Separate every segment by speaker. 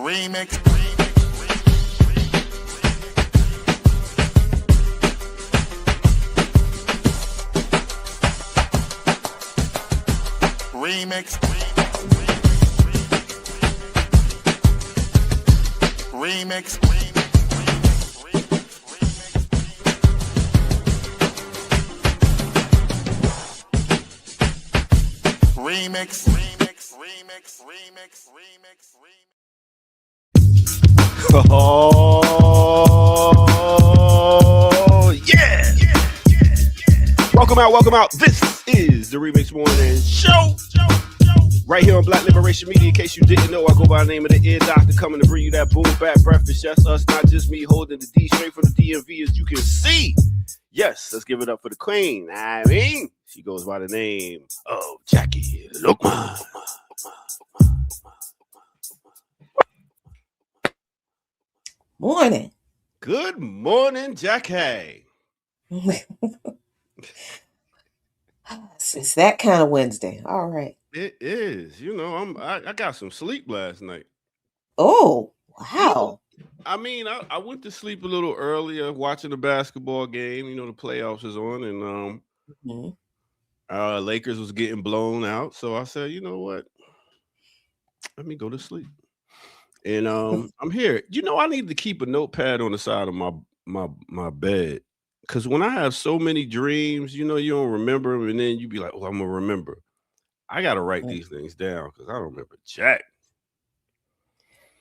Speaker 1: Remix. Remix. Remix. Remix.
Speaker 2: Oh, yeah. Welcome out. This is the Remix Morning Show. Right here on Black Liberation Media. In case you didn't know, I go by the name of the Ear Doctor, coming to bring you that boom bap breakfast. Yes, us, not just me, holding the D straight from the DMV, as you can see. Yes, let's give it up for the queen. She goes by the name of Jackie Lokman.
Speaker 3: Morning.
Speaker 2: Good morning, Jackie.
Speaker 3: It's that kind of Wednesday. All right.
Speaker 2: It is. You know, I got some sleep last night.
Speaker 3: Oh, wow.
Speaker 2: I mean, I went to sleep a little earlier watching the basketball game. You know, the playoffs is on, and Lakers was getting blown out. So I said, you know what? Let me go to sleep. And I'm here. You know, I need to keep a notepad on the side of my bed. Because when I have so many dreams, you know, you don't remember them, and then you be like, oh, I'm going to remember. I got to write these things down because I don't remember jack.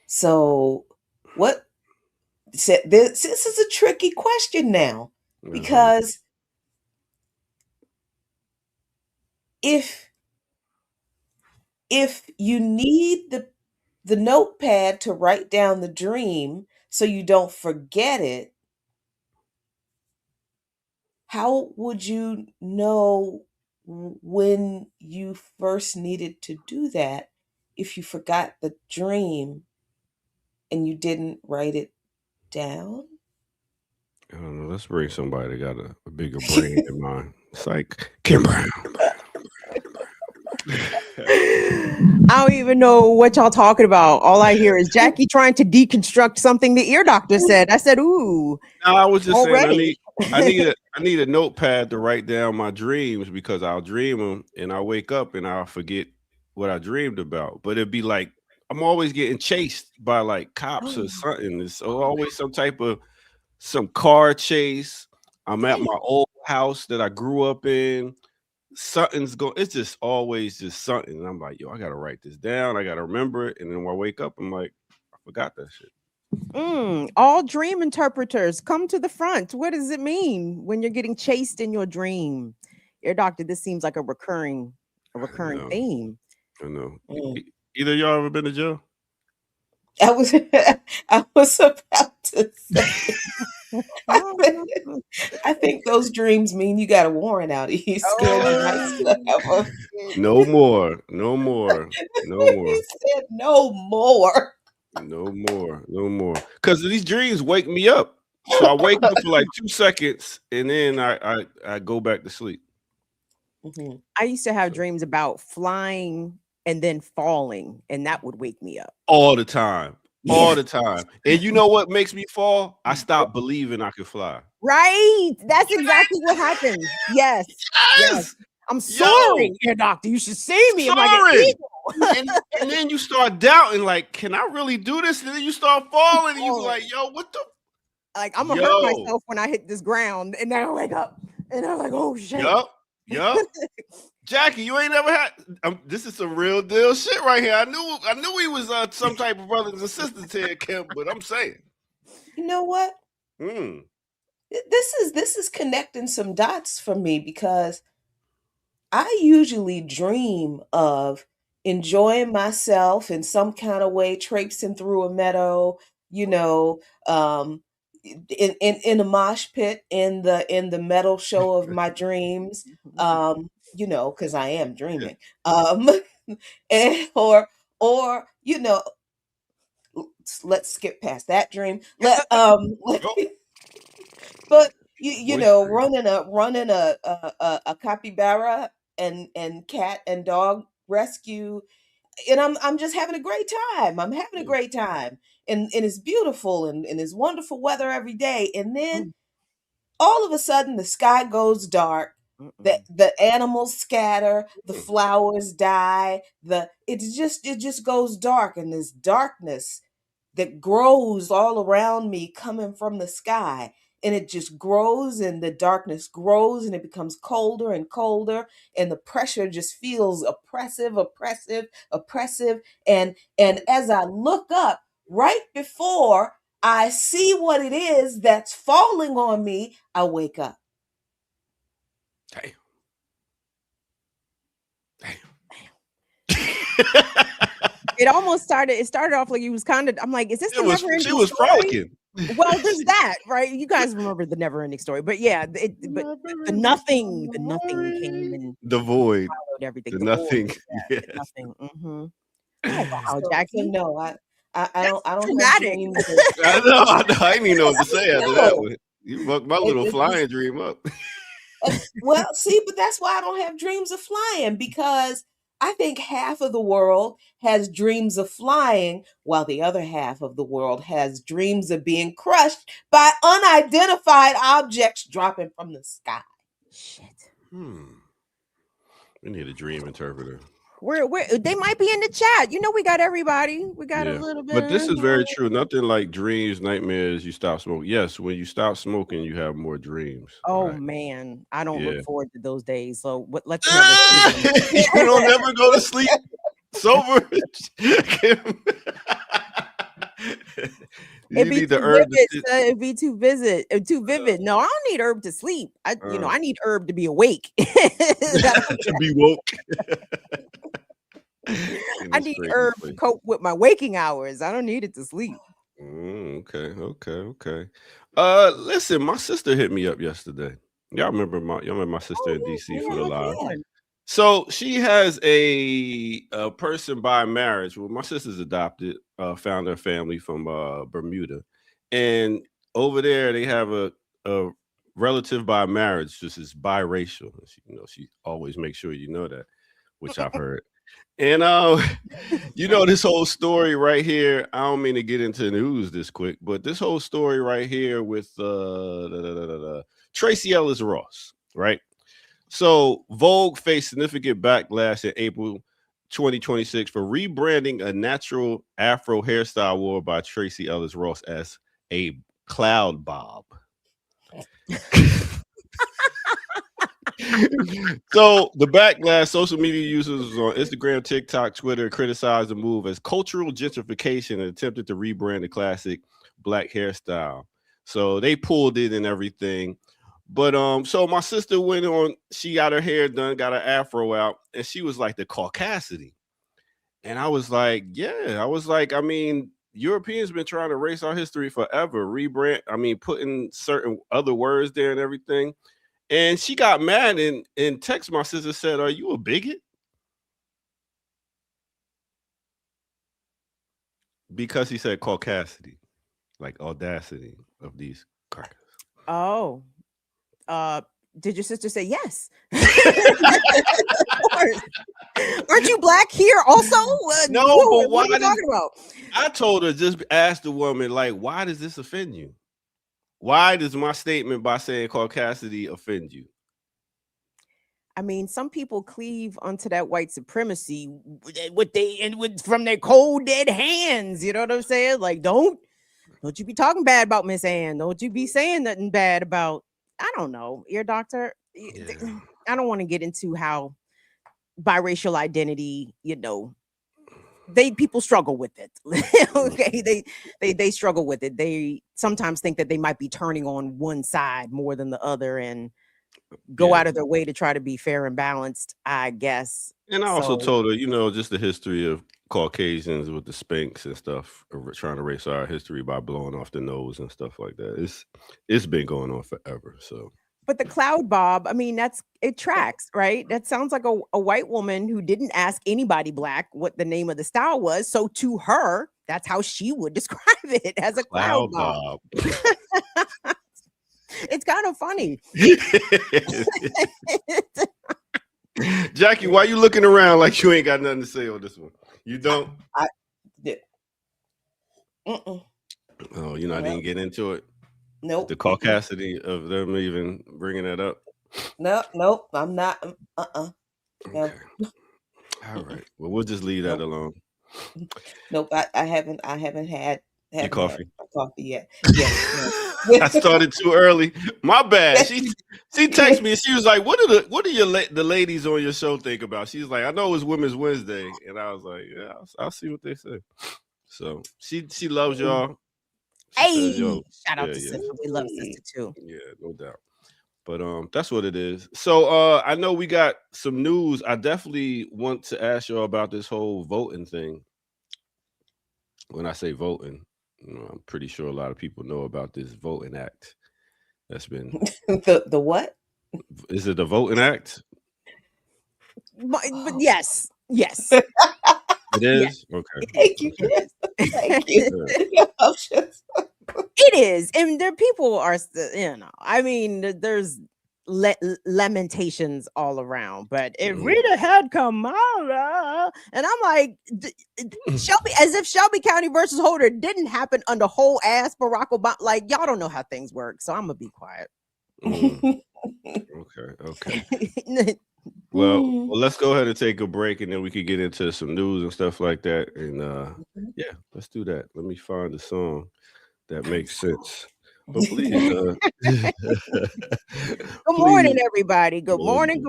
Speaker 3: So this is a tricky question now, because if you need the notepad to write down the dream so you don't forget it, how would you know when you first needed to do that if you forgot the dream and you didn't write it down?
Speaker 2: I don't know. Let's bring somebody that got a bigger brain than mine. It's like Kim Brown.
Speaker 4: I don't even know what y'all talking about. All I hear is Jackie trying to deconstruct something the ear doctor said. I said, ooh.
Speaker 2: No, I was just
Speaker 4: already.
Speaker 2: saying I need a notepad to write down my dreams, because I'll dream them and I'll wake up and I'll forget what I dreamed about. But it'd be like I'm always getting chased by like cops or something. It's always some car chase. I'm at my old house that I grew up in. It's just always just something. And I'm like, yo, I gotta write this down. I gotta remember it. And then when I wake up, I'm like, I forgot that shit.
Speaker 4: All dream interpreters, come to the front. What does it mean when you're getting chased in your dream? Ear doctor, this seems like a recurring theme.
Speaker 2: I know. Either of y'all ever been to jail?
Speaker 3: I was about to say. I think those dreams mean you got a warrant out. He's scared you might still have a...
Speaker 2: No more.
Speaker 3: He said no more.
Speaker 2: No more. Because these dreams wake me up. So I wake up for like 2 seconds and then I go back to sleep.
Speaker 4: I used to have dreams about flying and then falling, and that would wake me up.
Speaker 2: All the time. And you know what makes me fall? I stopped believing I could fly.
Speaker 4: Right. That's exactly what happened. Yes. I'm sorry, ear doctor. You should see me. I'm like an eagle.
Speaker 2: and then you start doubting, like, can I really do this? And then you start falling and you be like, yo, what the?
Speaker 4: Like, I'm going to hurt myself when I hit this ground. And then I wake up and I'm like, oh, shit.
Speaker 2: Yup. Jackie, you ain't ever had. This is some real deal shit right here. I knew he was some type of brothers and sisters here, Kim. But I'm saying,
Speaker 3: you know what? This is connecting some dots for me, because I usually dream of enjoying myself in some kind of way, traipsing through a meadow, you know, in a mosh pit in the metal show of my dreams, you know, because I am dreaming, and, or you know, let's skip past that dream. But you know, running a capybara and cat and dog rescue, I'm just having a great time. I'm having a great time. And it's beautiful and it's wonderful weather every day. And then all of a sudden the sky goes dark. The animals scatter, the flowers die, it just goes dark, and this darkness that grows all around me coming from the sky, and it just grows, and the darkness grows, and it becomes colder and colder, and the pressure just feels oppressive, and as I look up, right before I see what it is that's falling on me, I wake up.
Speaker 2: Damn.
Speaker 4: It started off like he was kind of, I'm like, is this the never ending story?
Speaker 2: She was frolicking.
Speaker 4: Well, there's that, right? You guys remember the never ending story, but yeah, the nothing came and
Speaker 2: the void,
Speaker 4: followed everything.
Speaker 2: The nothing.
Speaker 4: Void, yeah, the nothing. Oh wow, Jackie.
Speaker 3: So no, I don't
Speaker 4: dramatic.
Speaker 3: have dreams.
Speaker 2: I know. I didn't even know what to say after that one. You fucked my little flying dream up.
Speaker 3: Well, see, but that's why I don't have dreams of flying, because I think half of the world has dreams of flying, while the other half of the world has dreams of being crushed by unidentified objects dropping from the sky.
Speaker 4: Shit.
Speaker 2: We need a dream interpreter.
Speaker 4: They might be in the chat. You know, we got everybody. We got a little bit.
Speaker 2: But this is very true. Nothing like dreams, nightmares. You stop smoking. Yes, when you stop smoking, you have more dreams.
Speaker 4: Oh man, I don't look forward to those days. So let's
Speaker 2: you don't never go to sleep sober.
Speaker 4: It'd be too vivid. No, I don't need herb to sleep. I need herb to be awake.
Speaker 2: To be woke.
Speaker 4: I need herb to cope with my waking hours. I don't need it to sleep.
Speaker 2: Okay. Listen, my sister hit me up yesterday. Y'all remember my sister in DC for the live. Yeah. So she has a person by marriage. Well, my sister's adopted, found her family from Bermuda, and over there they have a relative by marriage, just is biracial. She always makes sure you know that, which I've heard. And this whole story right here, I don't mean to get into the news this quick, but this whole story right here with Tracy Ellis Ross, right? So Vogue faced significant backlash in April 2026 for rebranding a natural Afro hairstyle worn by Tracy Ellis Ross as a cloud bob. So the backlash, social media users on Instagram, TikTok, Twitter criticized the move as cultural gentrification and attempted to rebrand the classic black hairstyle. So they pulled it and everything. But so my sister went on, she got her hair done, got her afro out, and she was like, the caucasity. And I was like, I mean, Europeans been trying to erase our history forever, rebrand, putting certain other words there and everything. And she got mad and text my sister, said, "Are you a bigot?" Because he said caucasity, like audacity of these crackers.
Speaker 4: Oh. Did your sister say yes? Aren't you black here also?
Speaker 2: No, but
Speaker 4: what are you talking about?
Speaker 2: I told her, just ask the woman, like, why does this offend you? Why does my statement by saying caucasity offend you?
Speaker 4: I mean, some people cleave onto that white supremacy from their cold dead hands. You know what I'm saying? Like, don't you be talking bad about Miss Ann. Don't you be saying nothing bad about, I don't know, ear doctor. Yeah. I don't want to get into how biracial identity, people struggle with it. Okay, they struggle with it. They sometimes think that they might be turning on one side more than the other and go out of their way to try to be fair and balanced, I guess.
Speaker 2: And I also told her, just the history of Caucasians with the Spanx and stuff, trying to erase our history by blowing off the nose and stuff like that. It's been going on forever. So,
Speaker 4: but the cloud bob, it tracks, right? That sounds like a white woman who didn't ask anybody black what the name of the style was. So to her, that's how she would describe it, as a cloud bob. It's kind of funny.
Speaker 2: Jackie, why you looking around like you ain't got nothing to say on this one? You don't?
Speaker 3: I did. Mm-mm.
Speaker 2: Oh, you know, I didn't get into it.
Speaker 3: Nope.
Speaker 2: The caucasity of them even bringing that up.
Speaker 3: Nope. I'm not.
Speaker 2: Okay. All right. Well, we'll just leave that alone.
Speaker 3: Nope. I haven't had
Speaker 2: Your coffee.
Speaker 3: my coffee yet. Yes.
Speaker 2: I started too early. My bad. She texted me and she was like, "What do the ladies on your show think about?" She's like, "I know it's Women's Wednesday," and I was like, "Yeah, I'll see what they say." So she loves y'all.
Speaker 4: Hey,
Speaker 2: said,
Speaker 4: shout out to Sister. We love Sister too.
Speaker 2: Yeah, no doubt. But that's what it is. So I know we got some news. I definitely want to ask y'all about this whole voting thing. When I say voting, I'm pretty sure a lot of people know about this Voting Act that's been
Speaker 3: the what?
Speaker 2: Is it the Voting Act?
Speaker 4: But yes.
Speaker 2: It is?
Speaker 4: Yeah.
Speaker 2: Okay.
Speaker 3: Thank you. Thank you.
Speaker 4: It is. And there people are still, I mean, there's lamentations all around, but if Rita had Kamala, and I'm like, Shelby, as if Shelby County versus Holder didn't happen under whole ass Barack Obama. Like, y'all don't know how things work, so I'm gonna be quiet.
Speaker 2: Okay. Well, let's go ahead and take a break, and then we could get into some news and stuff like that. And yeah, let's do that. Let me find a song that makes sense. But please, good
Speaker 4: morning, everybody. Good morning.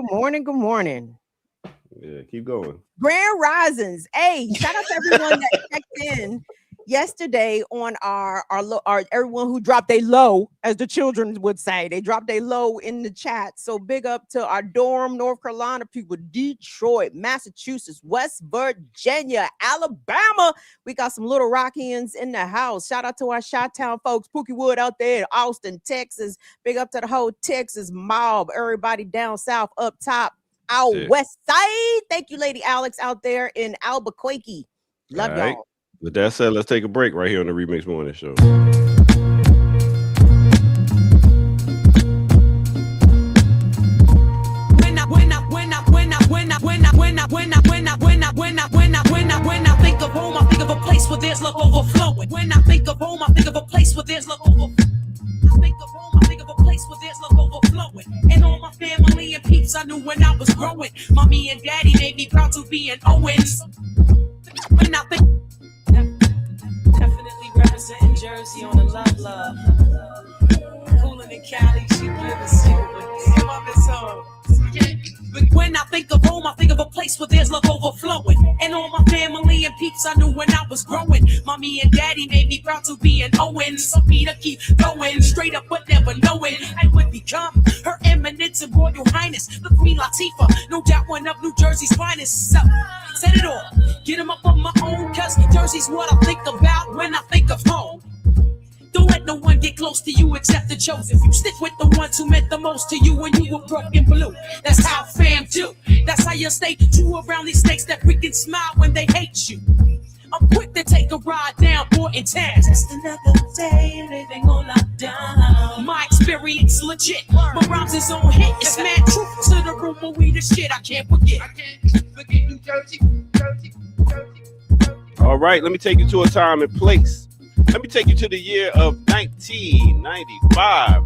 Speaker 2: Yeah, keep going.
Speaker 4: Grand Risings. Hey, shout out to everyone that checked in yesterday on our everyone who dropped a low, as the children would say. They dropped a low in the chat. So big up to our Durham, North Carolina people, Detroit, Massachusetts, West Virginia, Alabama. We got some Little Rockians in the house. Shout out to our Chi-Town folks, Pookie Wood out there in Austin, Texas. Big up to the whole Texas mob. Everybody down south, up top, our west side. Thank you, Lady Alex, out there in Albuquerque. Love y'all.
Speaker 2: With that said, let's take a break right here on the Remix Morning Show.
Speaker 5: When I think of home, I think of a place where there's love overflowing. When I think of home, I think of a place where there's love overflowing. I think of home, I think of a place where there's love overflowing. And all my family and peeps I knew when I was growing. Mommy and daddy made me proud to be an Owens. When I think definitely representing Jersey on the love. Coolin' in Cali, she living super. Damn, I miss home. But when I think of home, I think of a place where there's love overflowing. And all my family and peeps I knew when I was growing. Mommy and daddy made me proud to be an Owens. So me to keep going, straight up but never knowing I would become her eminence and royal highness, the Queen Latifah, no doubt one of New Jersey's finest. So, said it all, get them up on my own, cause Jersey's what I think about when I think of home. Don't let no one get close to you except the chosen. You stick with the ones who meant the most to you when you were broken blue. That's how fam do. That's how you stay true around these snakes that freaking smile when they hate you. I'm quick to take a ride down Borton Town. Just another day, living on lockdown. My experience legit. My rhymes is on hit. It's mad truth to the rumor, we the shit I can't forget. I can't forget New Jersey.
Speaker 2: All right, let me take you to a time and place. Let me take you to the year of 1995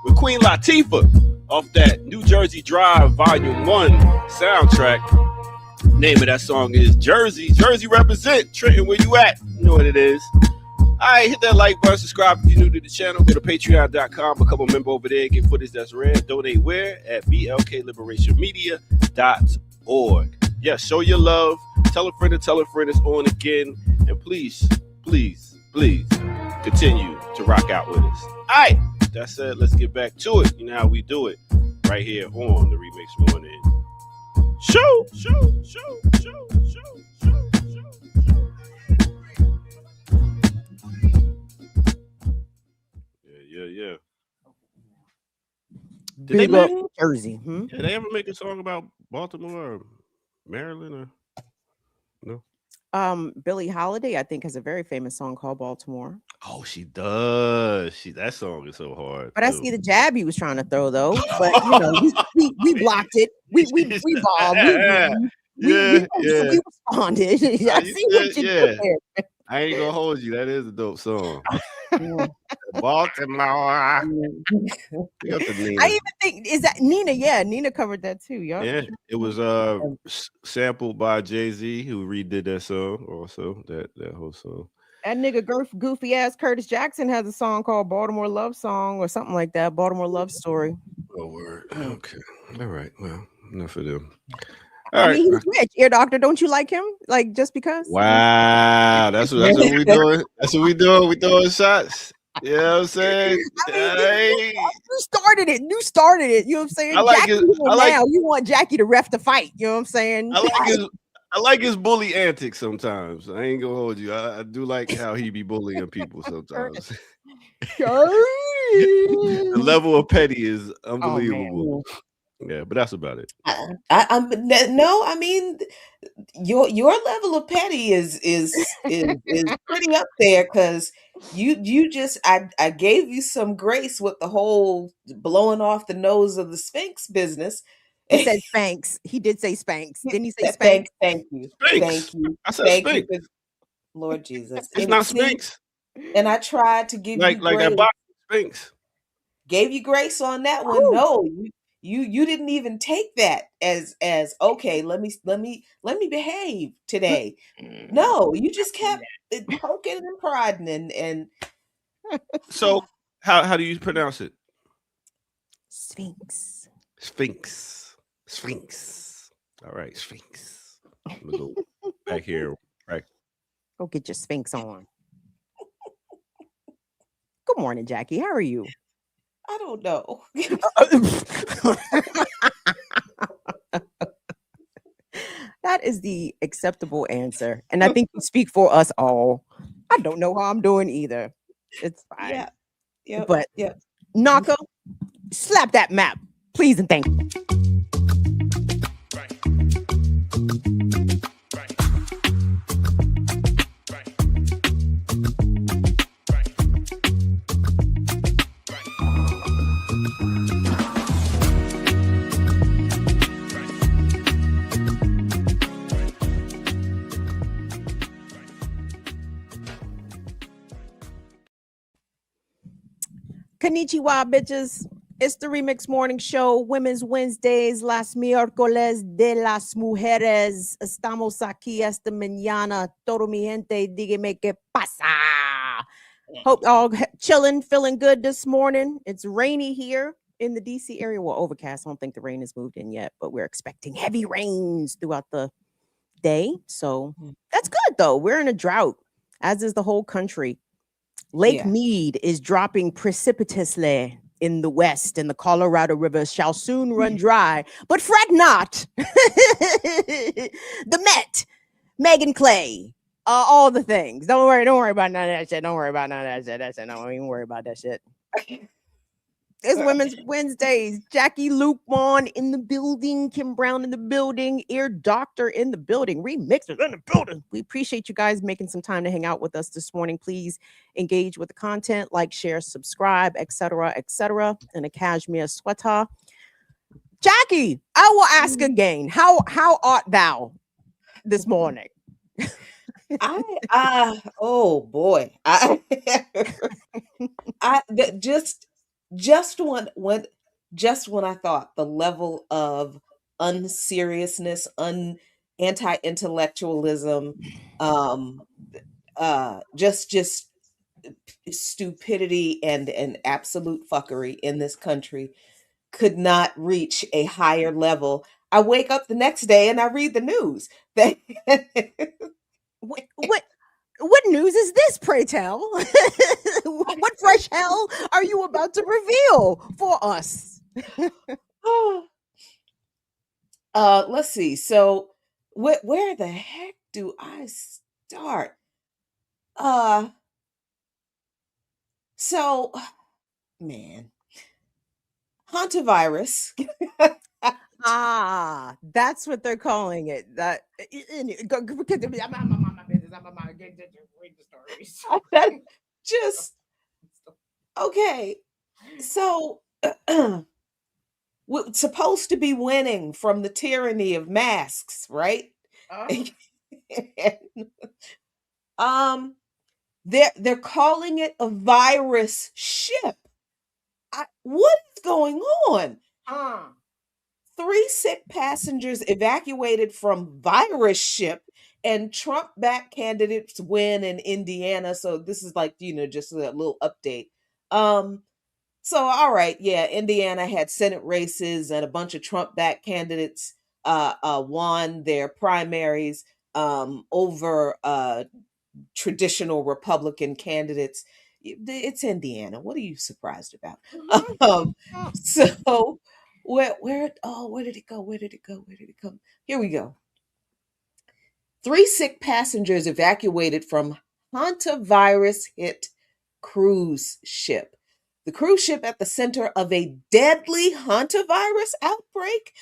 Speaker 2: with Queen Latifah off that New Jersey Drive Volume 1 soundtrack. Name of that song is Jersey. Jersey represent. Trenton, where you at? You know what it is. All right, hit that like button, subscribe if you're new to the channel. Go to patreon.com, become a member over there, get footage that's rare. Donate where? At blkliberationmedia.org. Yeah, show your love. Tell a friend it's on again. And please continue to rock out with us. All right, that said, let's get back to it. You know how we do it right here on the Remix Morning Show. Yeah. Did they make
Speaker 4: Jersey?
Speaker 2: Did they ever make a song about Baltimore or Maryland or no?
Speaker 4: Billie Holiday, I think, has a very famous song called Baltimore.
Speaker 2: Oh, she does. That song is so hard.
Speaker 4: But I see the jab he was trying to throw though. But you know, we blocked it. We bombed. We responded. I see what you did there.
Speaker 2: I ain't gonna hold you. That is a dope song. Baltimore. Big up to Nina.
Speaker 4: I even think is that Nina. Yeah, Nina covered that too.
Speaker 2: Yeah, it was sampled by Jay-Z, who redid that song. Also, that whole song.
Speaker 4: That nigga goofy ass Curtis Jackson has a song called Baltimore Love Song or something like that. Baltimore Love Story.
Speaker 2: Oh word. Okay. All right. Well, enough of them.
Speaker 4: I mean, he's rich. Ear Doctor, don't you like him? Like just because?
Speaker 2: Wow, that's what we doing. That's what we doing. We throwing shots. You know what I'm saying?
Speaker 4: You started it. You started it. You know what I'm saying? You want Jackie to ref the fight. You know what I'm saying?
Speaker 2: I like his bully antics sometimes. I ain't gonna hold you. I do like how he be bullying people sometimes. The level of petty is unbelievable. Yeah, but that's about it.
Speaker 3: I mean, your level of petty is pretty up there, because you just I gave you some grace with the whole blowing off the nose of the Sphinx business.
Speaker 4: He said Spanx. He did say Spanx. Didn't he say Spanx?
Speaker 3: Thank you.
Speaker 2: Spanx.
Speaker 3: Thank you.
Speaker 2: I said
Speaker 3: Thank
Speaker 2: Spanx.
Speaker 3: you. Lord Jesus.
Speaker 2: It's not Spanx.
Speaker 3: And I tried to give you grace.
Speaker 2: Like that box Spanx.
Speaker 3: Gave you grace on that one. No, you didn't even take that as okay, let me behave today. No, you just kept poking and prodding and
Speaker 2: So how do you pronounce it?
Speaker 4: Sphinx.
Speaker 2: All right, Sphinx. I'm gonna go back here. Right.
Speaker 4: Go get your Sphinx on. Good morning, Jackie. How are you?
Speaker 3: I don't know.
Speaker 4: That is the acceptable answer. And I think you speak for us all. I don't know how I'm doing either. It's fine.
Speaker 3: Yeah.
Speaker 4: But Naka, slap that map, please and thank you. Konnichiwa, bitches. It's the Remix Morning Show, Women's Wednesdays, las miércoles de las mujeres. Estamos aquí esta mañana. Todo mi gente, dígame qué pasa. Hope y'all chilling, feeling good this morning. It's rainy here in the DC area. Well, overcast. I don't think the rain has moved in yet, but we're expecting heavy rains throughout the day. So that's good, though. We're in a drought, as is the whole country. Lake Mead is dropping precipitously in the west, and the Colorado River shall soon run dry. But fret not. The Met, Megan Clay, all the things. Don't worry about none of that shit. Don't even worry about that shit. It's Women's Wednesdays. Jackie Luke Vaughn in the building. Kim Brown in the building. Ear Doctor in the building. Remixers in the building. We appreciate you guys making some time to hang out with us this morning. Please engage with the content, like, share, subscribe, etc., and a cashmere sweater. Jackie, I will ask again. How art thou this morning?
Speaker 3: Oh boy. I just when I thought the level of unseriousness, anti-intellectualism, just stupidity and absolute fuckery in this country could not reach a higher level. I wake up the next day and I read the news.
Speaker 4: What news is this, pray tell? What fresh hell are you about to reveal for us?
Speaker 3: Let's see. So where the heck do I start? So man, hantavirus.
Speaker 4: That's what they're calling it. That
Speaker 3: just okay. So supposed to be winning from the tyranny of masks, right? um, they're calling it a virus ship. What is going on? 3 sick passengers evacuated from virus ship, and Trump-backed candidates win in Indiana. So this is like, just a little update. So all right, yeah, Indiana had Senate races, and a bunch of Trump-backed candidates won their primaries over traditional Republican candidates. It's Indiana. What are you surprised about? So where did it go? Where did it go? Where did it come? Here we go. 3 sick passengers evacuated from hantavirus hit cruise ship. The cruise ship at the center of a deadly hantavirus outbreak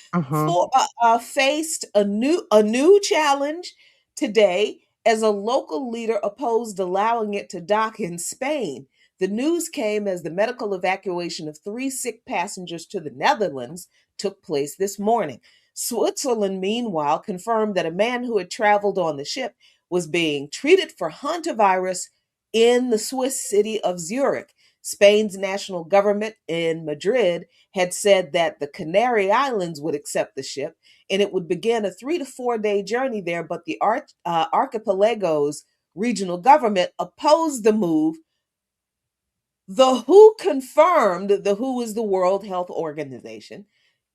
Speaker 3: faced a new challenge today as a local leader opposed allowing it to dock in Spain. The news came as the medical evacuation of 3 sick passengers to the Netherlands took place this morning. Switzerland, meanwhile, confirmed that a man who had traveled on the ship was being treated for hantavirus in the Swiss city of Zurich. Spain's national government in Madrid had said that the Canary Islands would accept the ship and it would begin a 3 to 4 day journey there, but the archipelago's regional government opposed the move. The WHO is the World Health Organization,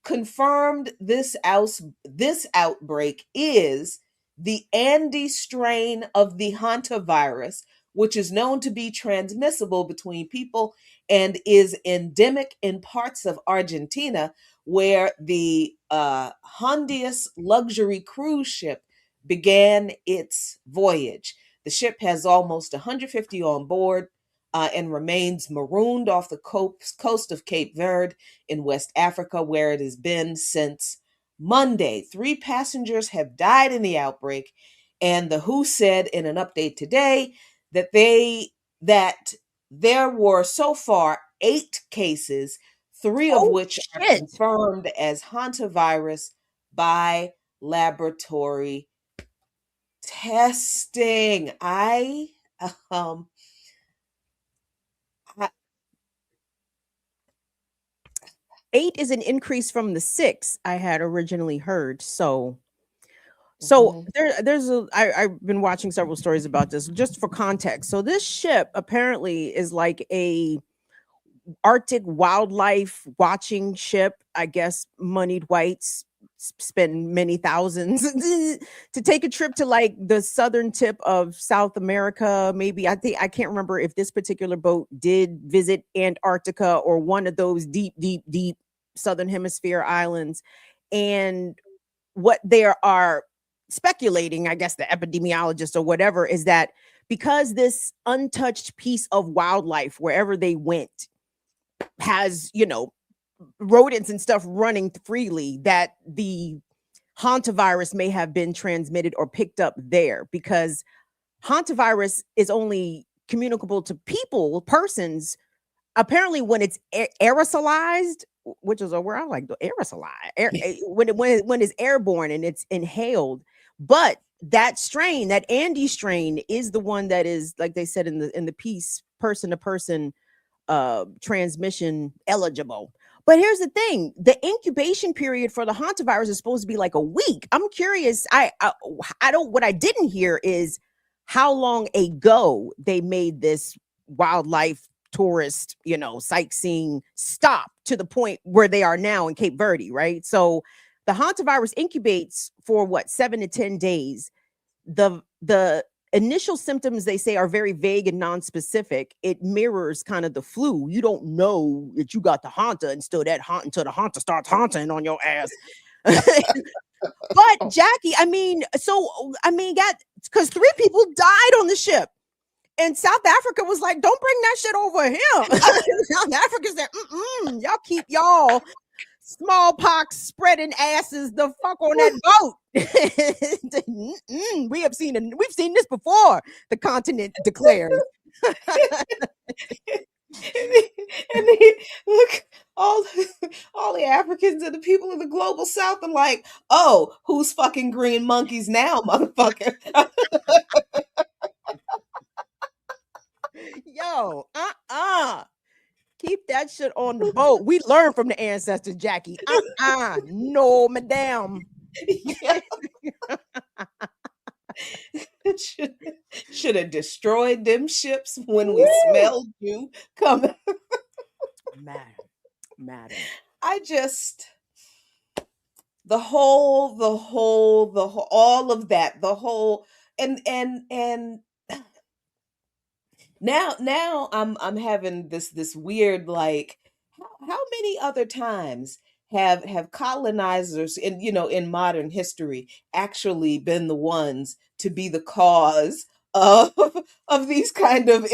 Speaker 3: confirmed this outbreak is the Andes strain of the hantavirus, which is known to be transmissible between people and is endemic in parts of Argentina, where the Hondias luxury cruise ship began its voyage. The ship has almost 150 on board and remains marooned off the coast of Cape Verde in West Africa, where it has been since Monday. 3 passengers have died in the outbreak, and the WHO said in an update today that there were so far 8 cases, 3 of which are confirmed as hantavirus by laboratory testing.
Speaker 4: 8 is an increase from the 6 I had originally heard. So I've been watching several stories about this just for context. So this ship apparently is like a Arctic wildlife watching ship. I guess moneyed whites spend many thousands to take a trip to like the southern tip of South America. Maybe I can't remember if this particular boat did visit Antarctica or one of those deep southern hemisphere islands. And what they are speculating, I guess the epidemiologists or whatever, is that because this untouched piece of wildlife wherever they went has, rodents and stuff running freely, that the hantavirus may have been transmitted or picked up there, because hantavirus is only communicable to persons, apparently when it's aerosolized, which is a word I like, the aerosolize, when it's airborne and it's inhaled. But that strain, that Andes strain, is the one that is, like they said in the piece, person to person transmission eligible. But here's the thing: the incubation period for the hantavirus is supposed to be like a week. I'm curious. I don't. What I didn't hear is how long ago they made this wildlife tourist, sightseeing stop to the point where they are now in Cape Verde, right? So the hantavirus incubates for 7 to 10 days. The initial symptoms, they say, are very vague and non-specific. It mirrors kind of the flu. You don't know that you got the hanta until the hanta starts haunting on your ass. But Jackie, because 3 people died on the ship. And South Africa was like, don't bring that shit over here. South Africa said, y'all keep y'all smallpox spreading asses the fuck on that boat. We've seen this before, the continent declares.
Speaker 3: And look, all all the Africans and the people of the global South are like, oh, who's fucking green monkeys now, motherfucker?
Speaker 4: Yo, keep that shit on the boat. We learned from the ancestors, Jackie. No, madam.
Speaker 3: Yeah. Should have destroyed them ships when we smelled you coming.
Speaker 4: Madam.
Speaker 3: I just the whole all of that, the whole and now I'm having this weird like how many other times have colonizers in modern history actually been the ones to be the cause of of these kind of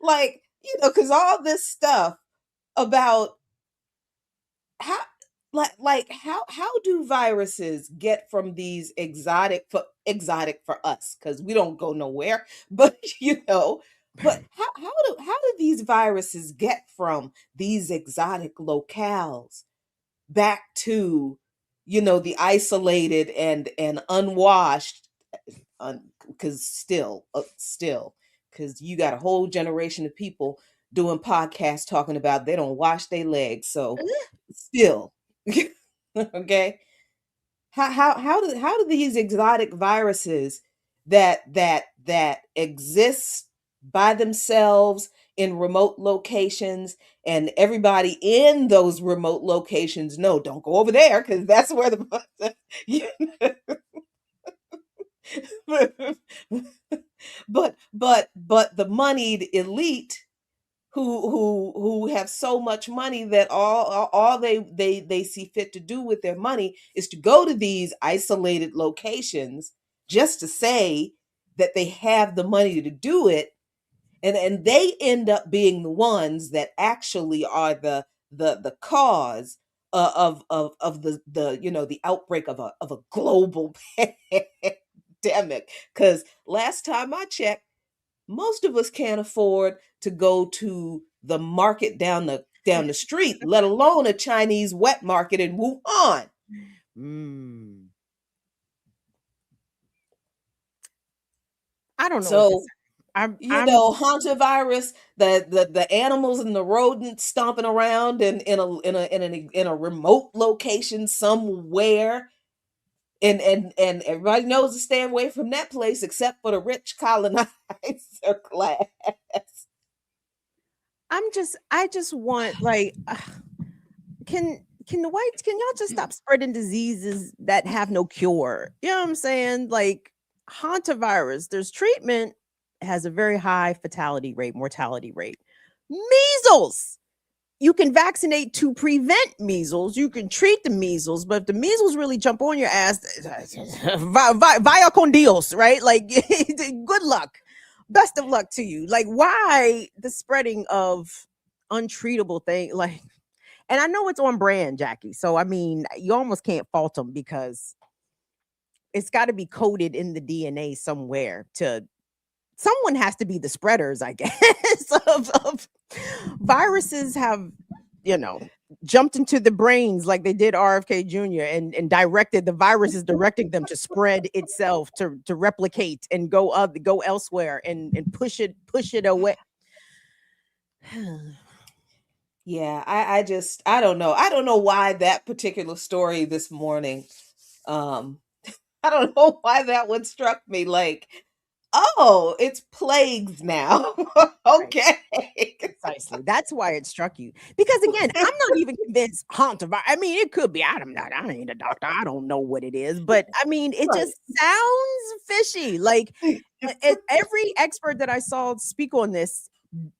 Speaker 3: like because all this stuff about how how do viruses get from these exotic for us because we don't go nowhere but but how do these viruses get from these exotic locales back to the isolated and unwashed because still because you got a whole generation of people doing podcasts talking about they don't wash their legs so still okay how do these exotic viruses that exist by themselves in remote locations and everybody in those remote locations no don't go over there because that's where the you but the moneyed elite who have so much money that all they see fit to do with their money is to go to these isolated locations just to say that they have the money to do it and they end up being the ones that actually are the cause of the outbreak of a global pandemic because last time I checked most of us can't afford to go to the market down the street, let alone a Chinese wet market in Wuhan.
Speaker 4: I don't know.
Speaker 3: So, hantavirus, the animals and the rodents stomping around in a remote location somewhere. And everybody knows to stay away from that place except for the rich colonizer class.
Speaker 4: I just want like can the whites can y'all just stop spreading diseases that have no cure? You know what I'm saying? Like hantavirus, there's treatment, has a very high mortality rate. Measles, you can vaccinate to prevent measles. You can treat the measles, but if the measles really jump on your ass, vaya con Dios, right? Like, good luck. Best of luck to you. Like, why the spreading of untreatable thing? Like, and I know it's on brand, Jackie. So, I mean, you almost can't fault them because it's got to be coded in the DNA somewhere someone has to be the spreaders, I guess, of viruses have, jumped into the brains like they did RFK Jr. and directed the virus is directing them to spread itself, to replicate and go elsewhere and push it away.
Speaker 3: Yeah, I don't know. I don't know why that particular story this morning. I don't know why that one struck me like, oh, it's plagues now. Okay.
Speaker 4: Precisely. That's why it struck you. Because again, I'm not even convinced hantavirus. I mean, it could be. I ain't a doctor. I don't know what it is. But I mean, it just sounds fishy. Like every expert that I saw speak on this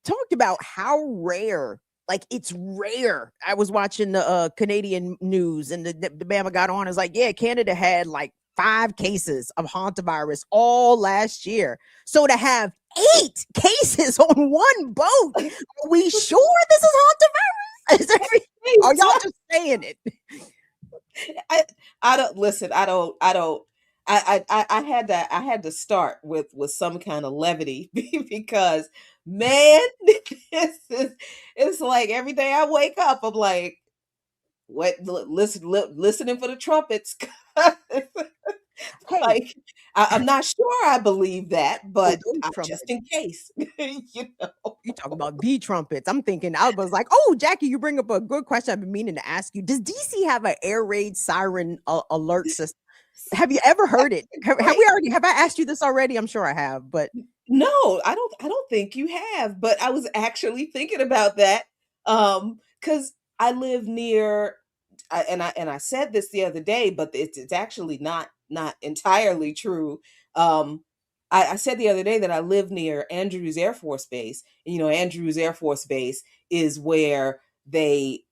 Speaker 4: talked about how rare. Like it's rare. I was watching the Canadian news and the Bama got on. Is like, yeah, Canada had like 5 cases of hantavirus all last year. So to have 8 cases on one boat, are we sure this is hantavirus? Are y'all just saying it?
Speaker 3: I don't listen. I I had to start with some kind of levity because man, this is it's like every day I wake up, I'm like, what listening for the trumpets.
Speaker 4: Hey,
Speaker 3: Like I'm not sure I believe that,
Speaker 4: oh,
Speaker 3: but
Speaker 4: those
Speaker 3: just
Speaker 4: trumpets.
Speaker 3: in case, you know.
Speaker 4: You talk about bee trumpets. I'm thinking, I was like, oh, Jackie, you bring up a good question. I've been meaning to ask you. Does DC have an air raid siren alert system? Have you ever heard it? Have we
Speaker 3: Right.
Speaker 4: already? Have I asked you this already? I'm sure I have, but
Speaker 3: No, I don't think you have, but I was actually thinking about that cuz I live near and I said this the other day, but it's actually not entirely true. Um I said the other day that I live near Andrews Air Force Base. And, you know, Andrews Air Force Base is where they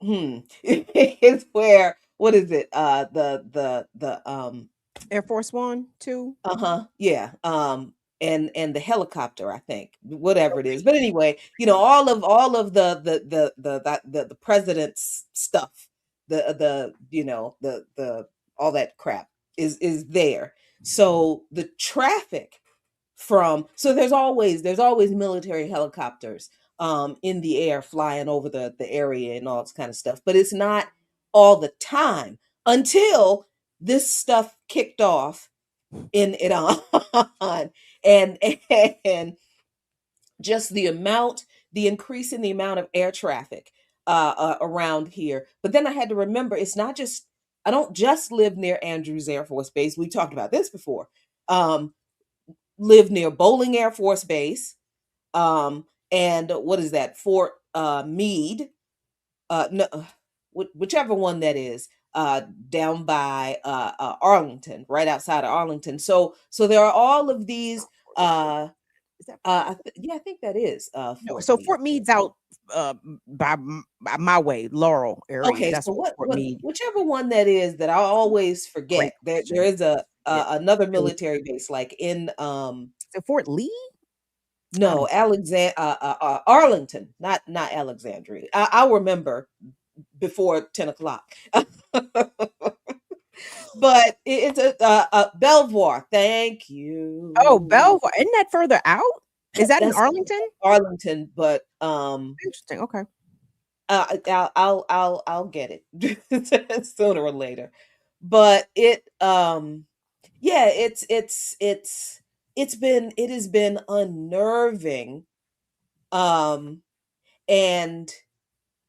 Speaker 3: it's where what is it? The
Speaker 4: Air Force One, two.
Speaker 3: uh-huh. Yeah. And the helicopter, I think, whatever it is. But anyway, you know, all of the president's stuff, the you know, the all that crap is there. So the traffic from so there's always military helicopters in the air flying over the area and all this kind of stuff. But it's not all the time until this stuff kicked off in Iran and and just the increase in the amount of air traffic around here. But then I had to remember it's not just I don't just live near Andrews Air Force Base. We talked about this before. Um, live near Bowling Air Force Base, and what is that? Fort Meade, no, whichever one that is, down by Arlington, right outside of Arlington. So there are all of these.
Speaker 4: Is that
Speaker 3: Yeah, I think that is
Speaker 4: no?
Speaker 3: Fort
Speaker 4: So
Speaker 3: Meade.
Speaker 4: Fort Meade's out by my way, Laurel area.
Speaker 3: Okay,
Speaker 4: That's
Speaker 3: so
Speaker 4: where Fort
Speaker 3: what
Speaker 4: Meade.
Speaker 3: whichever one that is that I always
Speaker 4: Great
Speaker 3: forget. There
Speaker 4: question.
Speaker 3: is a
Speaker 4: Yeah.
Speaker 3: another military base like in
Speaker 4: Is it Fort Lee? I
Speaker 3: no,
Speaker 4: don't.
Speaker 3: Arlington, not Alexandria. I'll remember before 10 o'clock. But it's a Belvoir. Thank
Speaker 4: Oh,
Speaker 3: you.
Speaker 4: Belvoir. Isn't that further out? Is that in
Speaker 3: That's
Speaker 4: Arlington?
Speaker 3: Arlington, but
Speaker 4: Interesting. Okay.
Speaker 3: I'll get it sooner or later. But yeah, it has been unnerving. Um and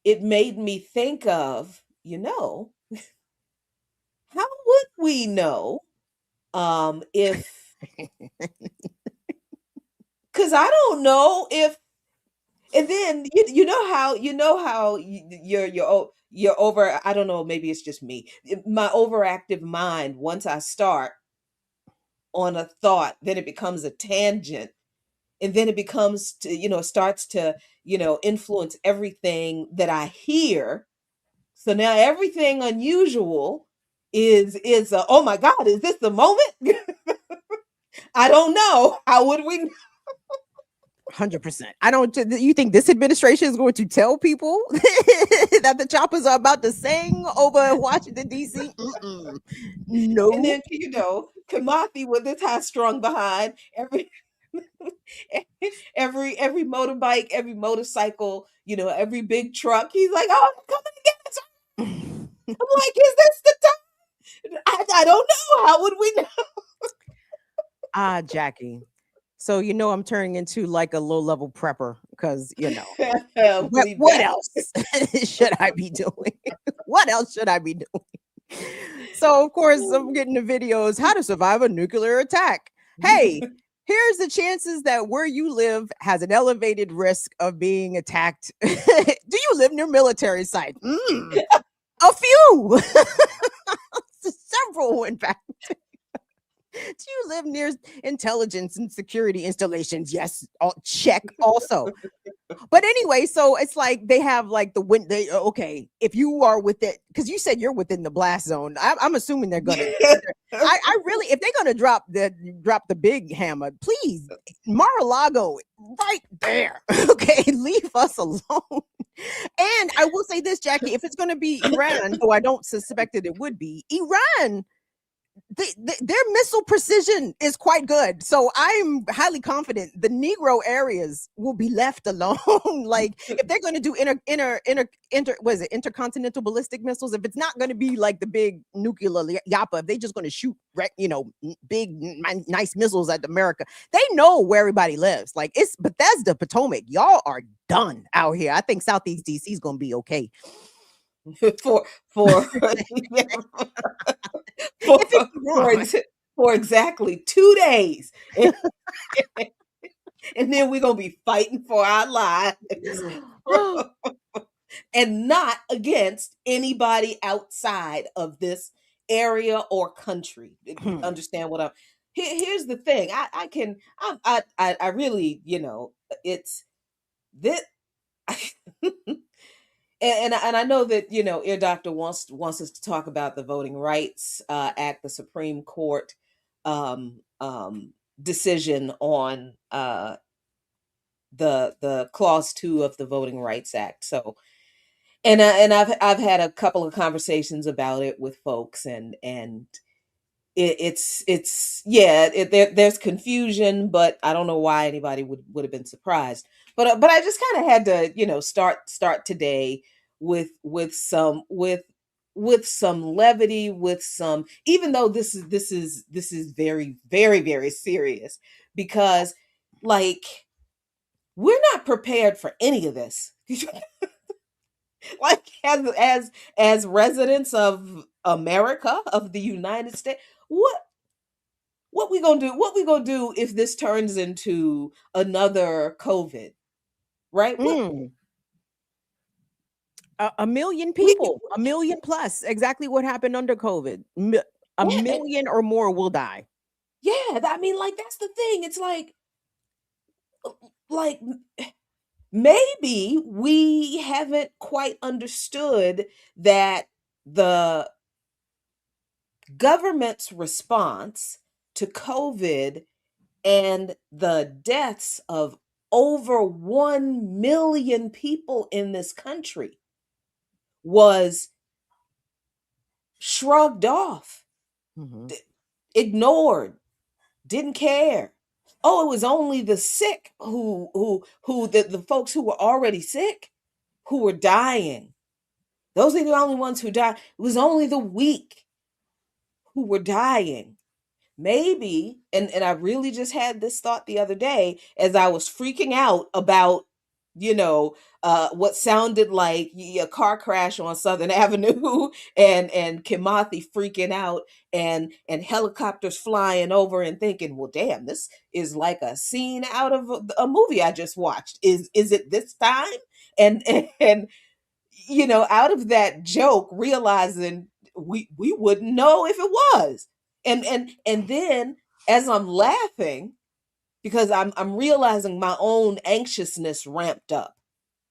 Speaker 3: it made me think of, you know, how would we know if because I don't know if and then you know how you're over I don't know maybe it's just me my overactive mind once I start on a thought then it becomes a tangent and then it becomes to starts to influence everything that I hear. So now everything unusual is oh my God, is this the moment? I don't know. How would we
Speaker 4: 100%. I don't. You think this administration is going to tell people that the choppers are about to sing over Washington D.C.?
Speaker 3: and
Speaker 4: No.
Speaker 3: then Kamathi with this high strung behind every motorbike, every motorcycle, every big truck. He's like, oh, I'm coming to get us. I'm like, is this the time? I don't know. How would we know?
Speaker 4: Jackie. So I'm turning into like a low-level prepper because what
Speaker 3: Believe
Speaker 4: what
Speaker 3: that.
Speaker 4: else should I be doing? What else should I be doing? So of course I'm getting the videos how to survive a nuclear attack. Hey, here's the chances that where you live has an elevated risk of being attacked. Do you live near military site? A few. Several, in fact. Do you live near intelligence and security installations? Yes, check also. But anyway, so it's like they have like the wind. Okay, if you are with it, because you said you're within the blast zone. I'm assuming they're gonna. I really, if they're gonna drop the big hammer, please, Mar-a-Lago, right there. Okay, leave us alone. And I will say this, Jackie, if it's going to be Iran, though I don't suspect that it would be, Iran, their missile precision is quite good. So I'm highly confident the Negro areas will be left alone. Like if they're going to do intercontinental ballistic missiles, if it's not going to be like the big nuclear yappa, if they just going to shoot, big, nice missiles at America, they know where everybody lives. Like it's Bethesda, Potomac. Y'all are done out here. I think Southeast DC is going to be okay.
Speaker 3: for for exactly 2 days. And then we're going to be fighting for our lives. And not against anybody outside of this area or country. Understand what I'm here's the thing. I really, it's this and I know that Ear Doctor wants us to talk about the Voting Rights Act, the Supreme Court decision on the clause 2 of the Voting Rights Act. So, and I've had a couple of conversations about it with folks, and it's there's confusion, but I don't know why anybody would have been surprised. But I just kind of had to start today with some levity, with some, even though this is very, very, very serious, because like we're not prepared for any of this. Like as residents of America, of the United States, what we gonna do? What we gonna do if this turns into another COVID? Right?
Speaker 4: A million people, a million plus, exactly what happened under COVID. A million or more will die.
Speaker 3: Yeah, I mean, like that's the thing. It's like maybe we haven't quite understood that the government's response to COVID and the deaths of over 1 million people in this country was shrugged off, ignored, didn't care. Oh, it was only the sick the folks who were already sick who were dying. Those are the only ones who died. It was only the weak who were dying. Maybe, and I really just had this thought the other day as I was freaking out about, what sounded like a car crash on Southern Avenue and Kimathi freaking out and helicopters flying over and thinking, well, damn, this is like a scene out of a movie I just watched. Is it this time? And out of that joke, realizing we wouldn't know if it was. And then as I'm laughing, because I'm realizing my own anxiousness ramped up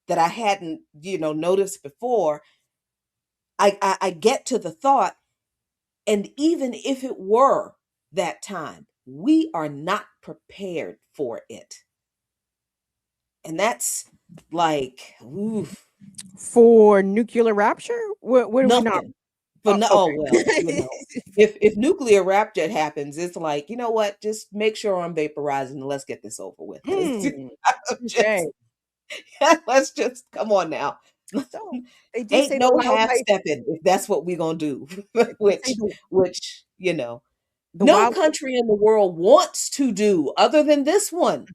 Speaker 3: that I hadn't, noticed before, I get to the thought, and even if it were that time, we are not prepared for it. And that's like, oof.
Speaker 4: For nuclear rapture? What are we not?
Speaker 3: But well, if nuclear rapture happens, it's like, you know what? Just make sure I'm vaporizing and let's get this over with. Let's just come on now.
Speaker 4: So they do
Speaker 3: Ain't
Speaker 4: say
Speaker 3: no half stepping if that's what we're gonna do. which no country in the world wants to do other than this one.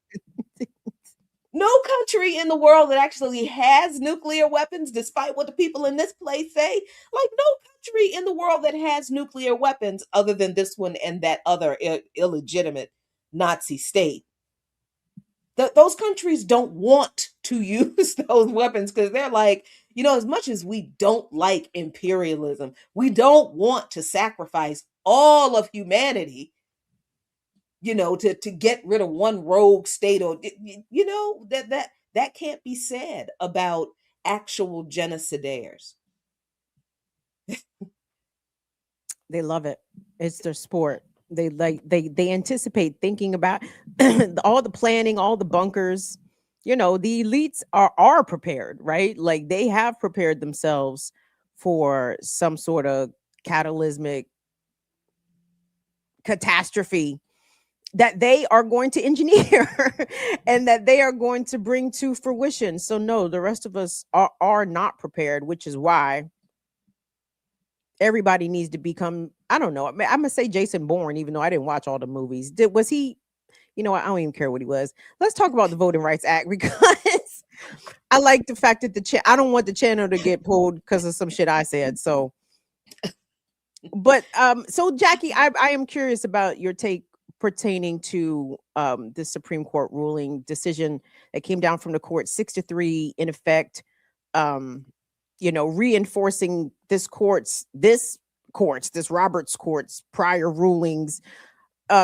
Speaker 3: No country in the world that actually has nuclear weapons, despite what the people in this place say. Like, no country in the world that has nuclear weapons other than this one and that other illegitimate Nazi state. Those countries don't want to use those weapons because they're like, as much as we don't like imperialism, we don't want to sacrifice all of humanity, to get rid of one rogue state, or that can't be said about actual genocidaires.
Speaker 4: They love it. It's their sport. They anticipate thinking about all the planning, all the bunkers, you know, the elites are prepared, right? Like they have prepared themselves for some sort of cataclysmic catastrophe that they are going to engineer and that they are going to bring to fruition. So no, the rest of us are not prepared, which is why everybody needs to become, I don't know, I'm gonna say Jason Bourne, even though I didn't watch all the movies. Was he, you know what, I don't even care what he was. Let's talk about the Voting Rights Act because I like the fact that I don't want the channel to get pulled because of some shit I said. So but so Jackie, I am curious about your take pertaining to the Supreme Court ruling decision that came down from the court 6-3, in effect, you know, reinforcing this Roberts court's prior rulings,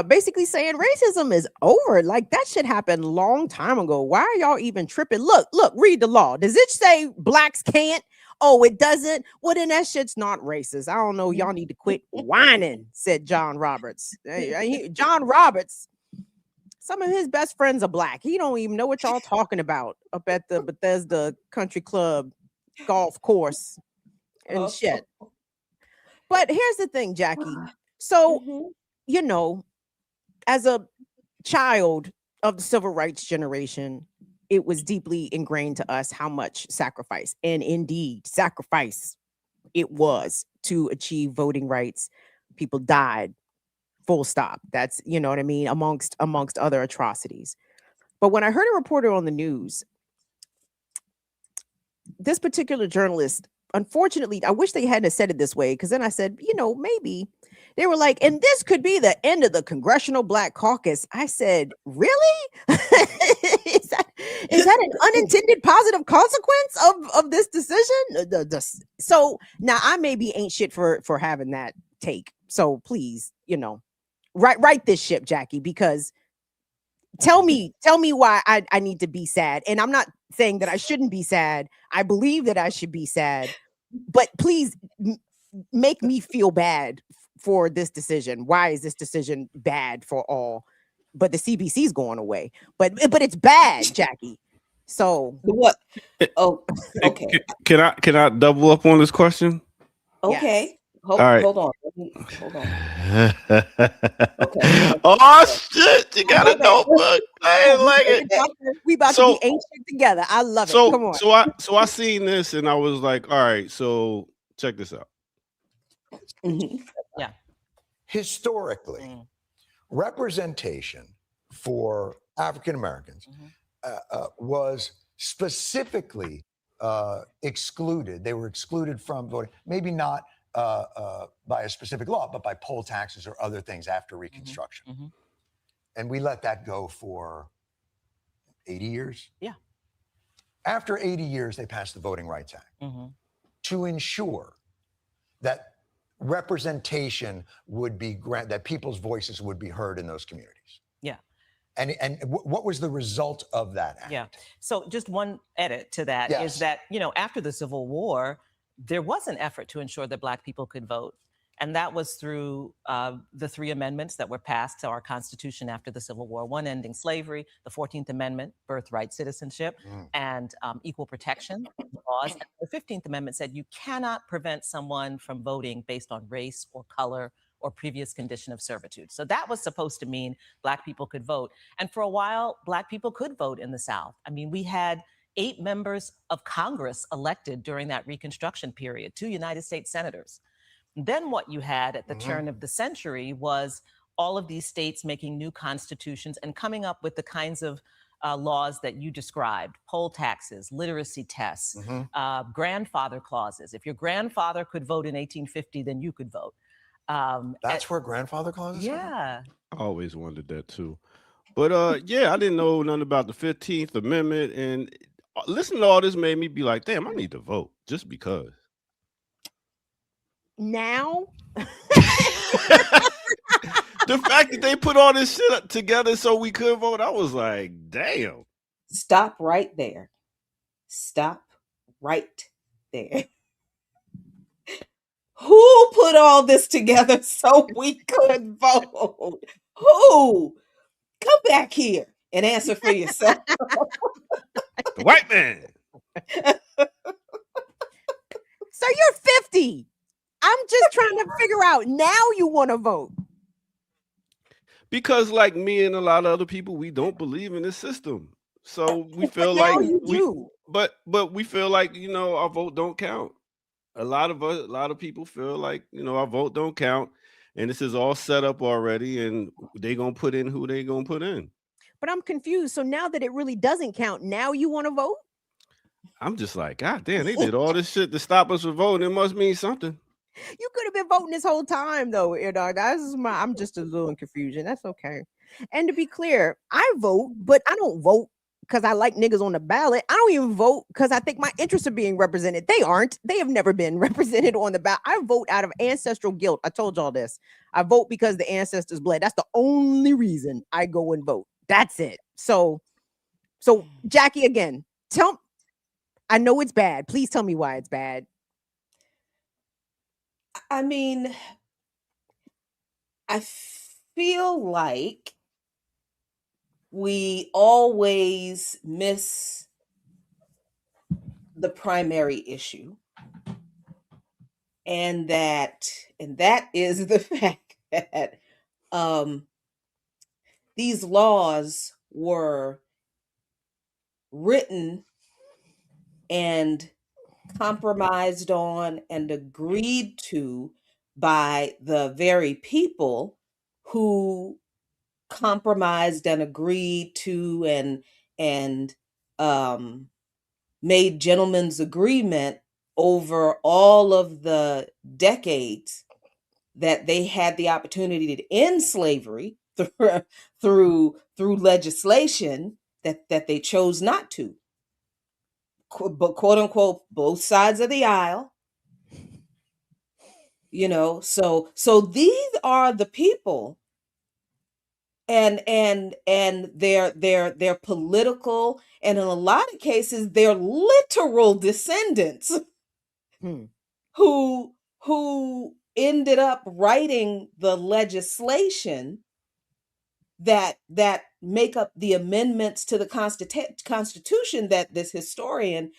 Speaker 4: basically saying racism is over. Like that shit happened a long time ago. Why are y'all even tripping? Look, read the law. Does it say blacks can't? Oh, it doesn't? Well, then that shit's not racist. I don't know. Y'all need to quit whining, said John Roberts. John Roberts, some of his best friends are black. He don't even know what y'all talking about up at the Bethesda Country Club golf course and shit. But here's the thing, Jackie. So, you know, as a child of the civil rights generation, it was deeply ingrained to us how much sacrifice, and indeed sacrifice, it was to achieve voting rights. People died, full stop. That's, you know what I mean, amongst other atrocities. But when I heard a reporter on the news, this particular journalist, unfortunately, I wish they hadn't said it this way, because then I said, you know, maybe they were like, and this could be the end of the Congressional Black Caucus. I said, really? is that an unintended positive consequence of this decision? So now I maybe ain't shit for having that take. So please, you know, right this ship, Jackie, because tell me why I need to be sad. And I'm not saying that I shouldn't be sad. I believe that I should be sad, but please make me feel bad for this decision. Why is this decision bad for all? But the CBC's going away. But it's bad, Jackie. So
Speaker 3: what? Oh, okay.
Speaker 2: Can I double up on this question?
Speaker 3: Okay.
Speaker 4: Yes.
Speaker 3: Hold on. Hold on.
Speaker 2: Okay. Oh shit! You got a notebook. I ain't like it.
Speaker 4: We about to be ancient together. I love it. Come on.
Speaker 2: So I seen this and I was like, all right. So check this out.
Speaker 6: Yeah.
Speaker 7: Historically, representation for African Americans was specifically excluded. They were excluded from voting. Maybe not by a specific law, but by poll taxes or other things after Reconstruction. And we let that go for 80 years.
Speaker 6: Yeah.
Speaker 7: After 80 years, they passed the Voting Rights Act to ensure that representation would be that people's voices would be heard in those communities.
Speaker 6: Yeah.
Speaker 7: And what was the result of that act?
Speaker 6: Yeah. So just one edit to that is that, you know, after the Civil War, there was an effort to ensure that Black people could vote. And that was through the 3 amendments that were passed to our Constitution after the Civil War. One ending slavery, the 14th Amendment, birthright citizenship, and equal protection laws. And the 15th Amendment said you cannot prevent someone from voting based on race or color or previous condition of servitude. So that was supposed to mean Black people could vote. And for a while, Black people could vote in the South. I mean, we had 8 members of Congress elected during that Reconstruction period, 2 United States senators. Then what you had at the turn of the century was all of these states making new constitutions and coming up with the kinds of laws that you described: poll taxes, literacy tests, grandfather clauses. If your grandfather could vote in 1850, then you could vote.
Speaker 7: That's where grandfather clauses are?
Speaker 6: Yeah.
Speaker 2: I always wondered that too. But yeah, I didn't know nothing about the 15th Amendment. And listening to all this made me be like, damn, I need to vote just because.
Speaker 4: Now?
Speaker 2: The fact that they put all this shit together so we could vote, I was like, damn.
Speaker 3: Stop right there. Stop right there. Who put all this together so we could vote? Who? Come back here and answer for yourself.
Speaker 2: The white man.
Speaker 4: So you're 50. I'm just trying to figure out now you want to vote.
Speaker 2: Because like me and a lot of other people, we don't believe in this system. So we feel
Speaker 4: Now
Speaker 2: like
Speaker 4: you do.
Speaker 2: but we feel like, our vote don't count. A lot of people feel like, our vote don't count, and this is all set up already, and they gonna put in who they gonna put in.
Speaker 4: But I'm confused. So now that it really doesn't count, now you want to vote?
Speaker 2: I'm just like, God damn, they did all this shit to stop us from voting. It must mean something.
Speaker 4: You could have been voting this whole time, though. I'm just a little in confusion. That's okay. And to be clear, I vote, but I don't vote because I like niggas on the ballot. I don't even vote because I think my interests are being represented. They aren't. They have never been represented on the ballot. I vote out of ancestral guilt. I told y'all this. I vote because the ancestors bled. That's the only reason I go and vote. That's it. So Jackie, again, I know it's bad. Please tell me why it's bad.
Speaker 3: I mean, I feel like we always miss the primary issue. And that is the fact that these laws were written and compromised on and agreed to by the very people who compromised and agreed to and made gentlemen's agreement over all of the decades that they had the opportunity to end slavery through legislation that they chose not to. But quote unquote, both sides of the aisle. So these are the people, and they're political, and in a lot of cases they're literal descendants who ended up writing the legislation that make up the amendments to the Constitution that this historian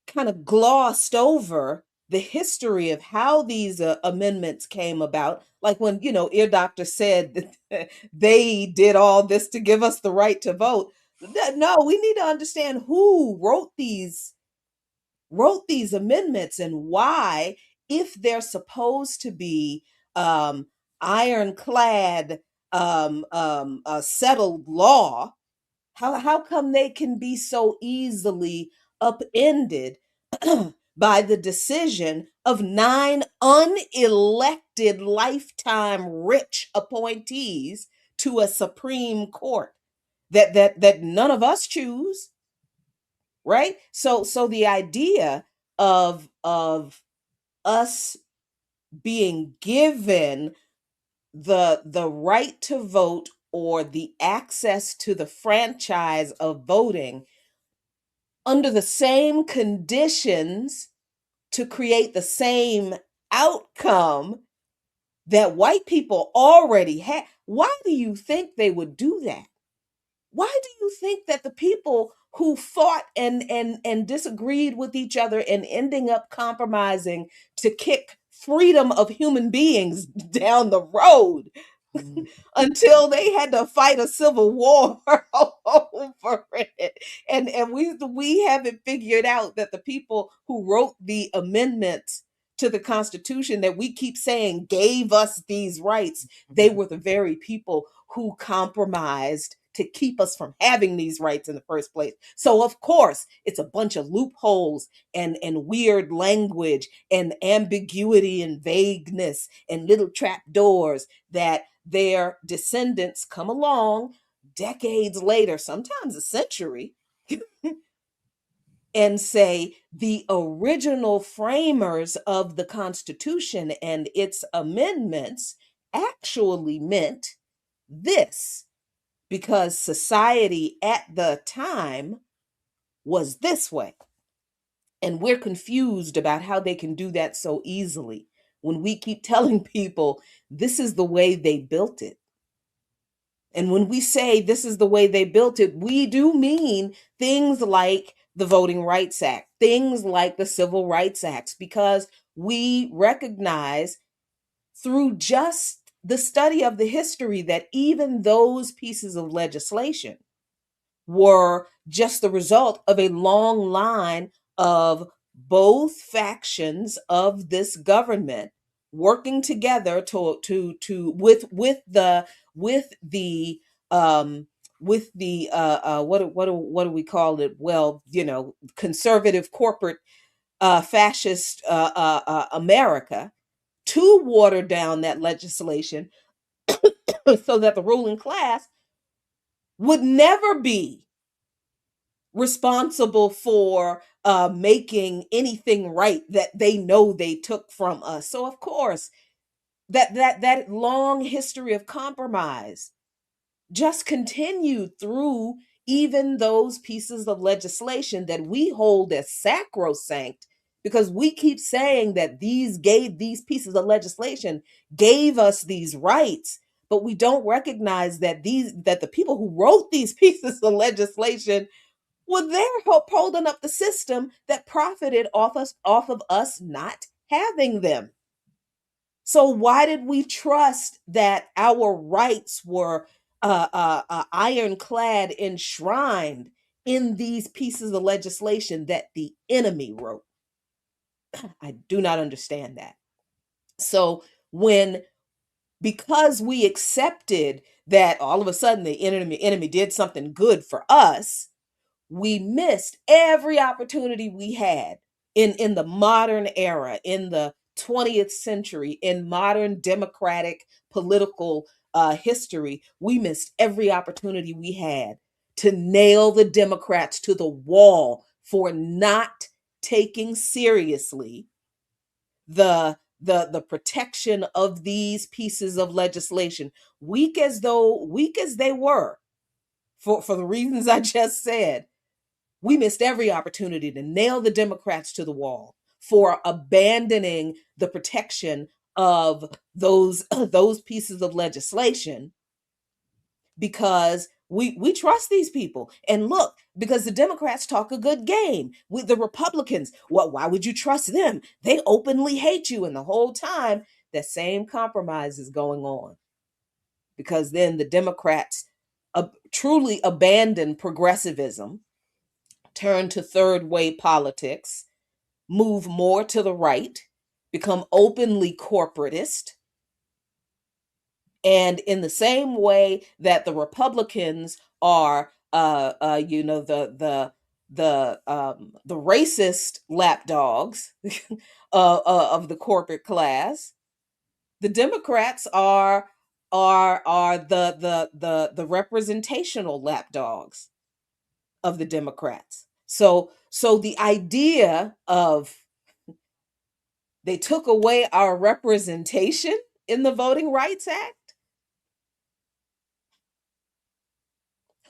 Speaker 3: kind of glossed over the history of how these amendments came about. Like when, Ear Doctor said that they did all this to give us the right to vote. No, we need to understand who wrote these amendments and why, if they're supposed to be ironclad, settled law, how come they can be so easily upended by the decision of 9 unelected lifetime rich appointees to a Supreme Court that none of us choose, right? So the idea of us being given the right to vote or the access to the franchise of voting under the same conditions to create the same outcome that white people already had. Why do you think they would do that? Why do you think that the people who fought and disagreed with each other and ending up compromising to kick freedom of human beings down the road until they had to fight a civil war over it? And we haven't figured out that the people who wrote the amendments to the Constitution that we keep saying gave us these rights, they were the very people who compromised to keep us from having these rights in the first place. So of course, it's a bunch of loopholes and weird language and ambiguity and vagueness and little trap doors that their descendants come along decades later, sometimes a century, and say the original framers of the Constitution and its amendments actually meant this, because society at the time was this way. And we're confused about how they can do that so easily when we keep telling people this is the way they built it. And when we say this is the way they built it, we do mean things like the Voting Rights Act, things like the Civil Rights Acts, because we recognize through just the study of the history that even those pieces of legislation were just the result of a long line of both factions of this government working together to with the with the what do we call it? Well, conservative corporate fascist America to water down that legislation so that the ruling class would never be responsible for making anything right that they know they took from us. So of course, that long history of compromise just continued through even those pieces of legislation that we hold as sacrosanct, because we keep saying that these pieces of legislation gave us these rights, but we don't recognize that the people who wrote these pieces of legislation well, they're holding up the system that profited off of us not having them. So why did we trust that our rights were ironclad, enshrined in these pieces of legislation that the enemy wrote? I do not understand that. So because we accepted that all of a sudden the enemy did something good for us, we missed every opportunity we had in the modern era, in the 20th century, in modern democratic political history. We missed every opportunity we had to nail the Democrats to the wall for not taking seriously the protection of these pieces of legislation, weak as they were, for the reasons I just said. We missed every opportunity to nail the Democrats to the wall for abandoning the protection of those those pieces of legislation, because we trust these people. And look, because the Democrats talk a good game with the Republicans. Why would you trust them? They openly hate you. And the whole time, that same compromise is going on. Because then the Democrats truly abandon progressivism, turn to third way politics, move more to the right, become openly corporatist. And in the same way that the Republicans are, the racist lapdogs of the corporate class, the Democrats are the representational lapdogs of the Democrats. So the idea of they took away our representation in the Voting Rights Act.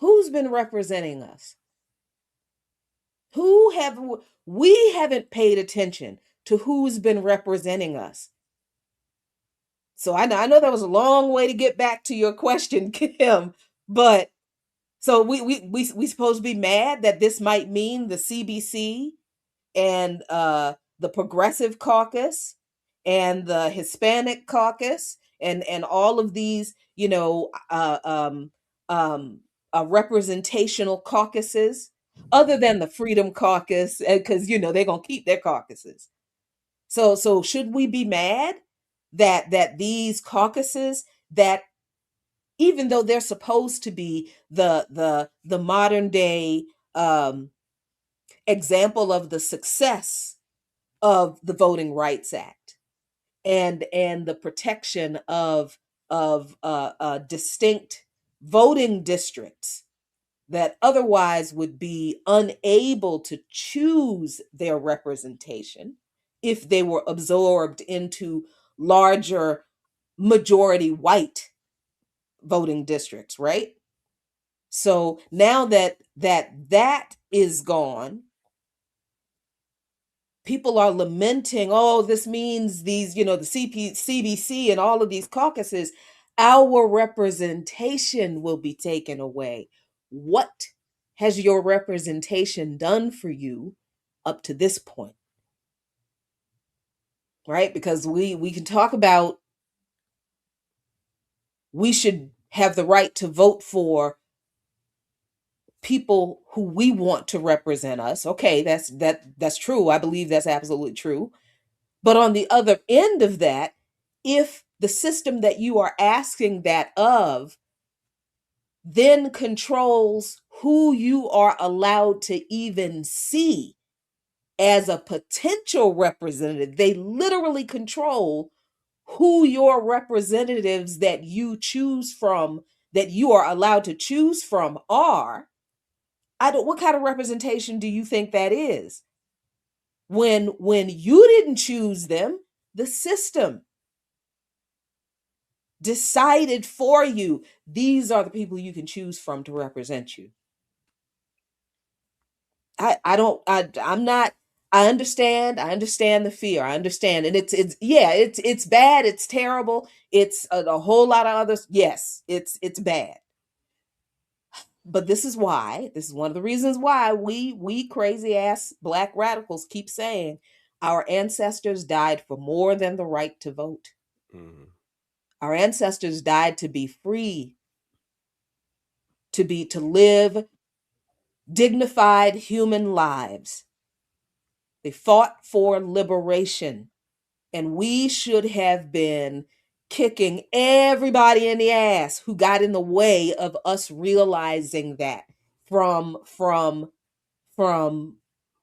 Speaker 3: Who's been representing us? We haven't paid attention to who's been representing us. So I know that was a long way to get back to your question, Kim, but so we supposed to be mad that this might mean the CBC and the Progressive Caucus and the Hispanic Caucus and all of these, representational caucuses, other than the Freedom Caucus, because they're gonna keep their caucuses. So should we be mad that these caucuses, that even though they're supposed to be the modern day example of the success of the Voting Rights Act and the protection of distinct voting districts that otherwise would be unable to choose their representation if they were absorbed into larger majority white voting districts, right? So now that is gone, people are lamenting, oh, this means these, the CBC and all of these caucuses. our representation will be taken away. What has your representation done for you up to this point? Right? Because we can talk about we should have the right to vote for people who we want to represent us. Okay, that's true. I believe that's absolutely true. But on the other end of that, if the system that you are asking that of then controls who you are allowed to even see as a potential representative, they literally control who your representatives that you choose from, that you are allowed to choose from are. What kind of representation do you think that is? When you didn't choose them, the system decided for you, these are the people you can choose from to represent you. I'm not, I understand the fear. I understand. And it's bad. It's terrible. It's a whole lot of others. Yes, it's bad. But this is one of the reasons why we crazy ass Black radicals keep saying our ancestors died for more than the right to vote. Mm-hmm. Our ancestors died to be free, to live dignified human lives. They fought for liberation, and we should have been kicking everybody in the ass who got in the way of us realizing that, from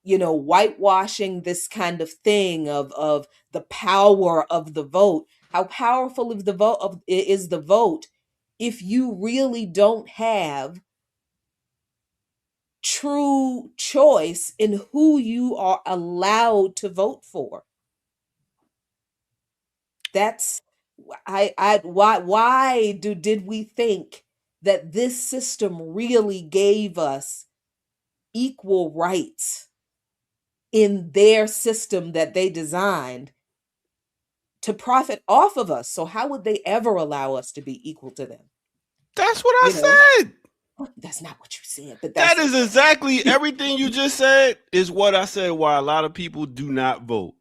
Speaker 3: whitewashing this kind of thing of the power of the vote. How powerful is the vote if you really don't have true choice in who you are allowed to vote for? That's why did we think that this system really gave us equal rights in their system that they designed to profit off of us? So how would they ever allow us to be equal to them?
Speaker 2: That's what I said.
Speaker 3: That's not what you said, but
Speaker 2: that is exactly everything you just said is what I said, why a lot of people do not vote.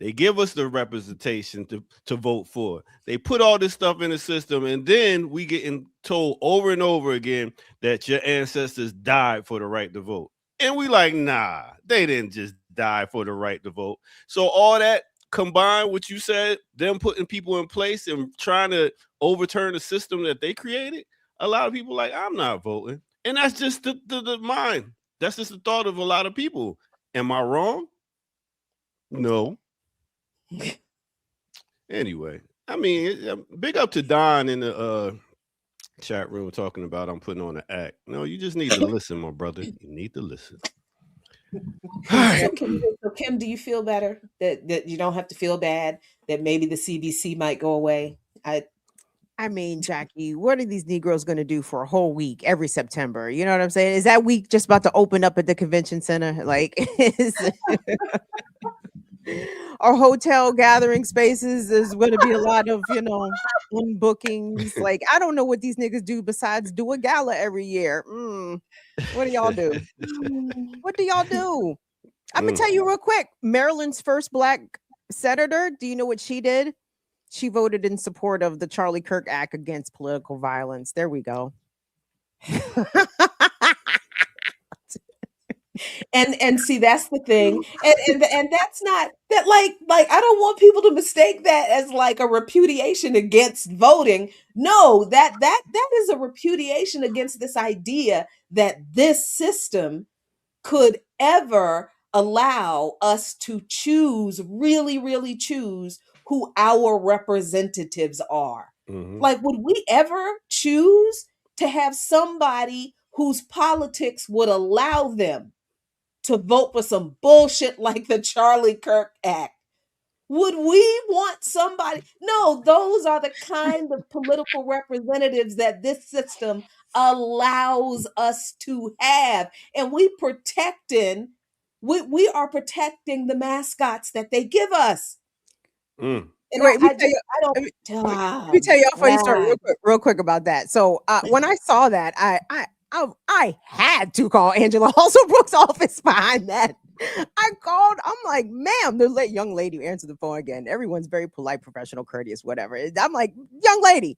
Speaker 2: They give us the representation to vote for. They put all this stuff in the system, and then we getting told over and over again that your ancestors died for the right to vote. And we like, nah, they didn't just die for the right to vote. So all that combined, what you said, them putting people in place and trying to overturn the system that they created, a lot of people like, I'm not voting. And that's just the mind. That's just the thought of a lot of people. Am I wrong? No. Anyway, I mean, big up to Don in the chat room talking about I'm putting on an act. No, you just need to listen, my brother. You need to listen.
Speaker 3: So Kim, do you feel better that you don't have to feel bad that maybe the CBC might go away?
Speaker 4: I mean, Jackie, what are these Negroes going to do for a whole week every September? You know what I'm saying? Is that week just about to open up at the convention center? Like, our hotel gathering spaces is going to be a lot of, bookings. Like, I don't know what these niggas do besides do a gala every year. What do y'all do? What do y'all do? I'm going to tell you real quick. Maryland's first Black senator, do you know what she did? She voted in support of the Charlie Kirk Act against political violence. There we go.
Speaker 3: and see, that's the thing. And that's not that like I don't want people to mistake that as like a repudiation against voting. No, that is a repudiation against this idea that this system could ever allow us to really choose who our representatives are. Mm-hmm. Like, would we ever choose to have somebody whose politics would allow them to vote for some bullshit like the Charlie Kirk Act? Would we want somebody? No, those are the kind of political representatives that this system allows us to have. And we are protecting the mascots that they give us.
Speaker 4: wait,
Speaker 3: I don't.
Speaker 4: let me tell you a funny story real quick about that. So when I saw that, I had to call Angela Brooks' office behind that. I called. I'm like, ma'am, the young lady answered the phone again. Everyone's very polite, professional, courteous, whatever. I'm like, young lady,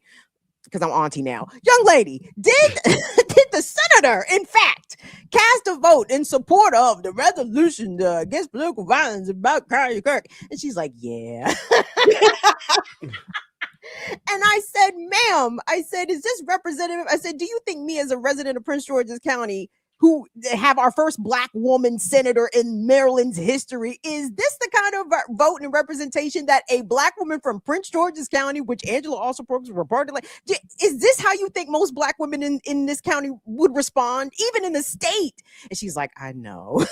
Speaker 4: because I'm auntie now. Young lady, did the senator, in fact, cast a vote in support of the resolution against political violence about Charlie Kirk? And she's like, yeah. And I said, ma'am, I said, is this representative? I said, do you think me as a resident of Prince George's County, who have our first Black woman senator in Maryland's history, is this the kind of vote and representation that a Black woman from Prince George's County, which Angela also reported, is this how you think most Black women in this county would respond, even in the state? And she's like, I know.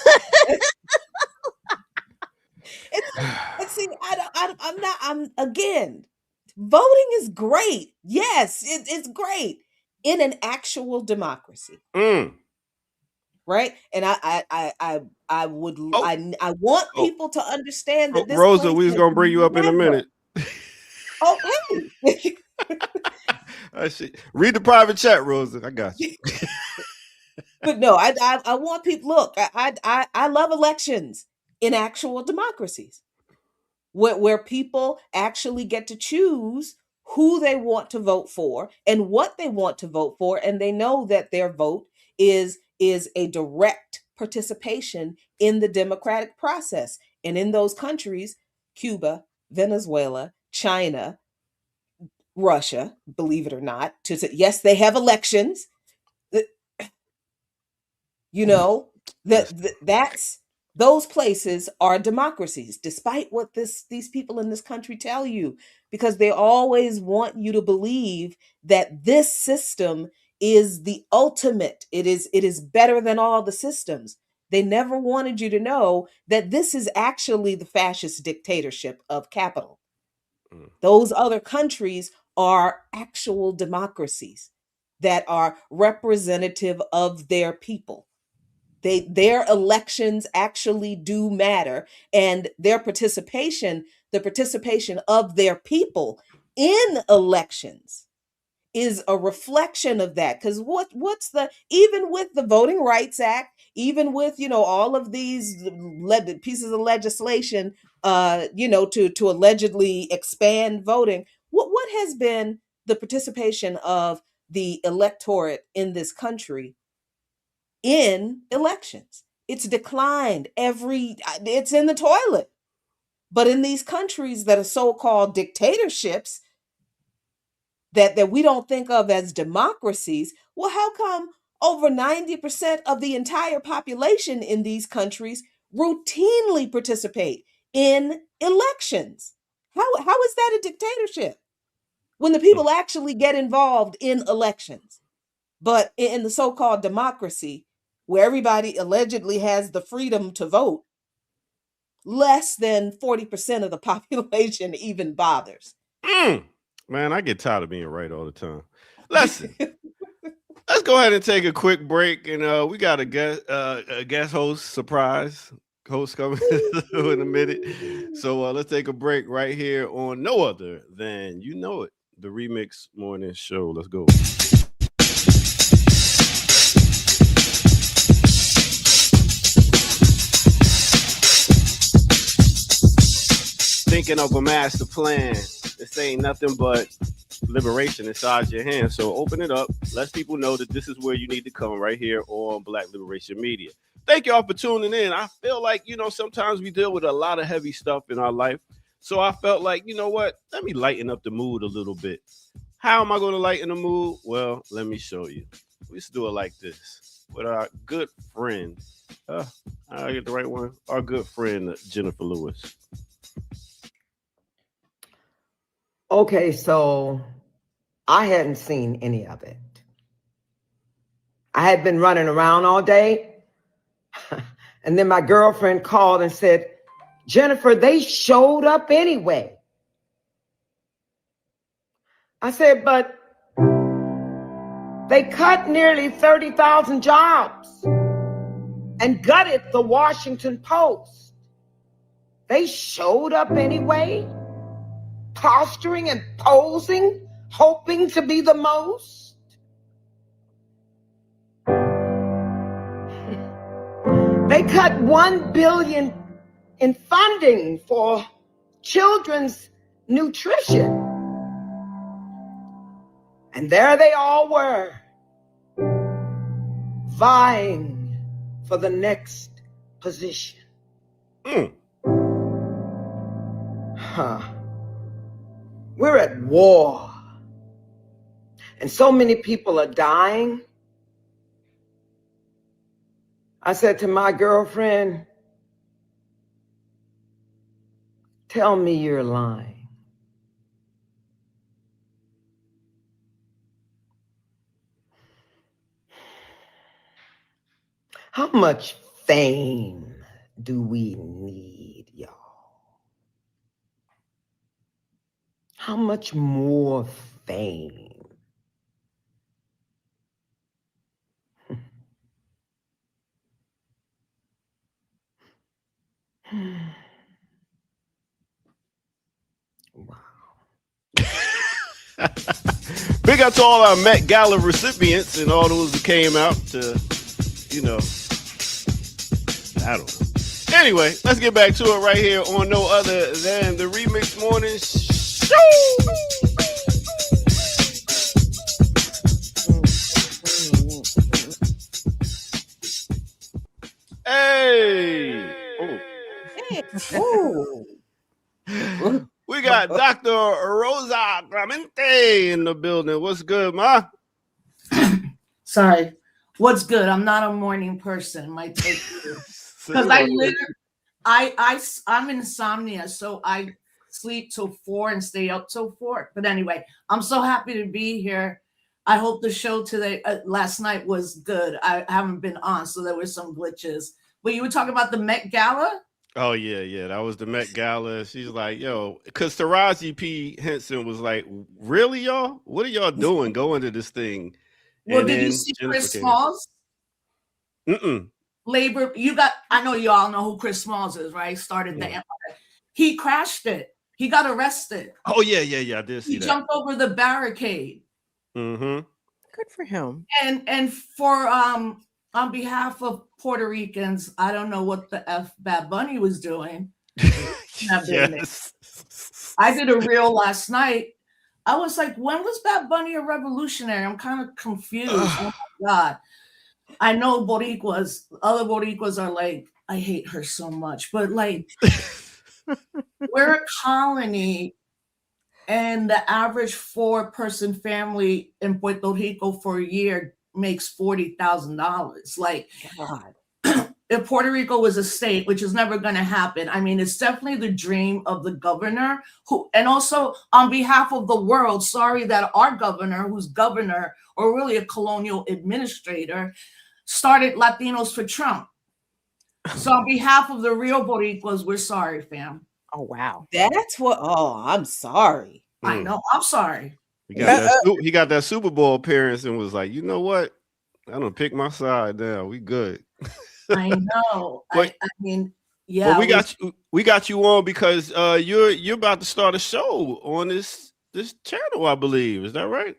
Speaker 3: See, I'm again, voting is great. Yes, it's great in an actual democracy. Right. And I want people to understand that this
Speaker 2: Rosa, we was gonna bring you up in a minute.
Speaker 3: Oh, hey.
Speaker 2: I see. Read the private chat, Rosa. I got you.
Speaker 3: But no, I want people. Look, I love elections in actual democracies, where people actually get to choose who they want to vote for and what they want to vote for, and they know that their vote is a direct participation in the democratic process. And in those countries, Cuba, Venezuela, China, Russia, believe it or not, yes, they have elections. You know, that's those places are democracies, despite what these people in this country tell you, because they always want you to believe that this system is the ultimate. It is better than all the systems. They never wanted you to know that this is actually the fascist dictatorship of capital. Those other countries are actual democracies that are representative of their people. Their elections actually do matter, and their participation, the participation of their people in elections, is a reflection of that. Because even with the Voting Rights Act, even with all of these pieces of legislation, to allegedly expand voting, what has been the participation of the electorate in this country in elections? It's declined it's in the toilet. But in these countries that are so-called dictatorships that we don't think of as democracies, well, how come over 90% of the entire population in these countries routinely participate in elections? How is that a dictatorship when the people actually get involved in elections? But in the so-called democracy, where everybody allegedly has the freedom to vote, less than 40% of the population even bothers.
Speaker 2: Man, I get tired of being right all the time. Listen, let's go ahead and take a quick break, and we got a guest host surprise host coming in a minute. So let's take a break right here on no other than You Know It, the Remix Morning Show. Let's go. Thinking of a master plan. This ain't nothing but liberation inside your hands. So open it up. Let people know that this is where you need to come, right here on Black Liberation Media. Thank y'all for tuning in. I feel like, sometimes we deal with a lot of heavy stuff in our life. So I felt like, you know what? Let me lighten up the mood a little bit. How am I going to lighten the mood? Well, let me show you. Let's do it like this. With our good friend, I get the right one. Our good friend, Jennifer Lewis.
Speaker 8: Okay, so I hadn't seen any of it. I had been running around all day. And then my girlfriend called and said, Jennifer, they showed up anyway. I said, but they cut nearly 30,000 jobs and gutted the Washington Post. They showed up anyway. posturing and posing, hoping to be the most. They cut $1 billion in funding for children's nutrition. And there they all were, vying for the next position. We're at war. And so many people are dying. I said to my girlfriend, tell me you're lying. How much fame do we need, y'all? How much more fame? Wow.
Speaker 2: Big up to all our Met Gala recipients and all those who came out to, I don't know. Anyway, let's get back to it right here on no other than the Remix Morning Show. Hey.
Speaker 3: Ooh.
Speaker 2: We got Dr. Rosa Clemente in the building. What's good, ma?
Speaker 9: Sorry. What's good? I'm not a morning person. Might take because I'm insomnia, so I sleep till 4 and stay up till 4. But anyway, I'm so happy to be here. I hope the show today, last night was good. I haven't been on, so there were some glitches. But you were talking about the Met Gala?
Speaker 2: Oh, yeah. That was the Met Gala. She's like, yo, because Taraji P. Henson was like, really, y'all? What are y'all doing going to this thing?
Speaker 9: Well,
Speaker 2: and
Speaker 9: did you see Chris Smalls? Labor, I know you all know who Chris Smalls is, right? Started the Empire. He crashed it. He got arrested.
Speaker 2: Oh, yeah. I did see that.
Speaker 9: He jumped over the barricade.
Speaker 2: Mm-hmm.
Speaker 4: Good for him.
Speaker 9: And for on behalf of Puerto Ricans, I don't know what the F Bad Bunny was doing.
Speaker 2: Yes.
Speaker 9: I did a reel last night. I was like, when was Bad Bunny a revolutionary? I'm kind of confused. Oh my God. I know Boricuas, other Boricuas are like, I hate her so much. But like, we're a colony, and the average 4-person family in Puerto Rico for a year makes $40,000. Like, God. If Puerto Rico was a state, which is never going to happen, I mean, it's definitely the dream of the governor who, and also on behalf of the world, sorry that our governor, who's governor or really a colonial administrator, started Latinos for Trump. So on behalf of the real Boricuas, we're sorry, fam.
Speaker 4: Oh, wow.
Speaker 3: That's what, I'm sorry.
Speaker 9: I know, I'm sorry.
Speaker 2: He got that Super Bowl appearance and was like, you know what? I don't pick my side now. We good.
Speaker 9: I know.
Speaker 2: But,
Speaker 9: I mean, yeah.
Speaker 2: But we got you on because you're about to start a show on this channel, I believe. Is that right?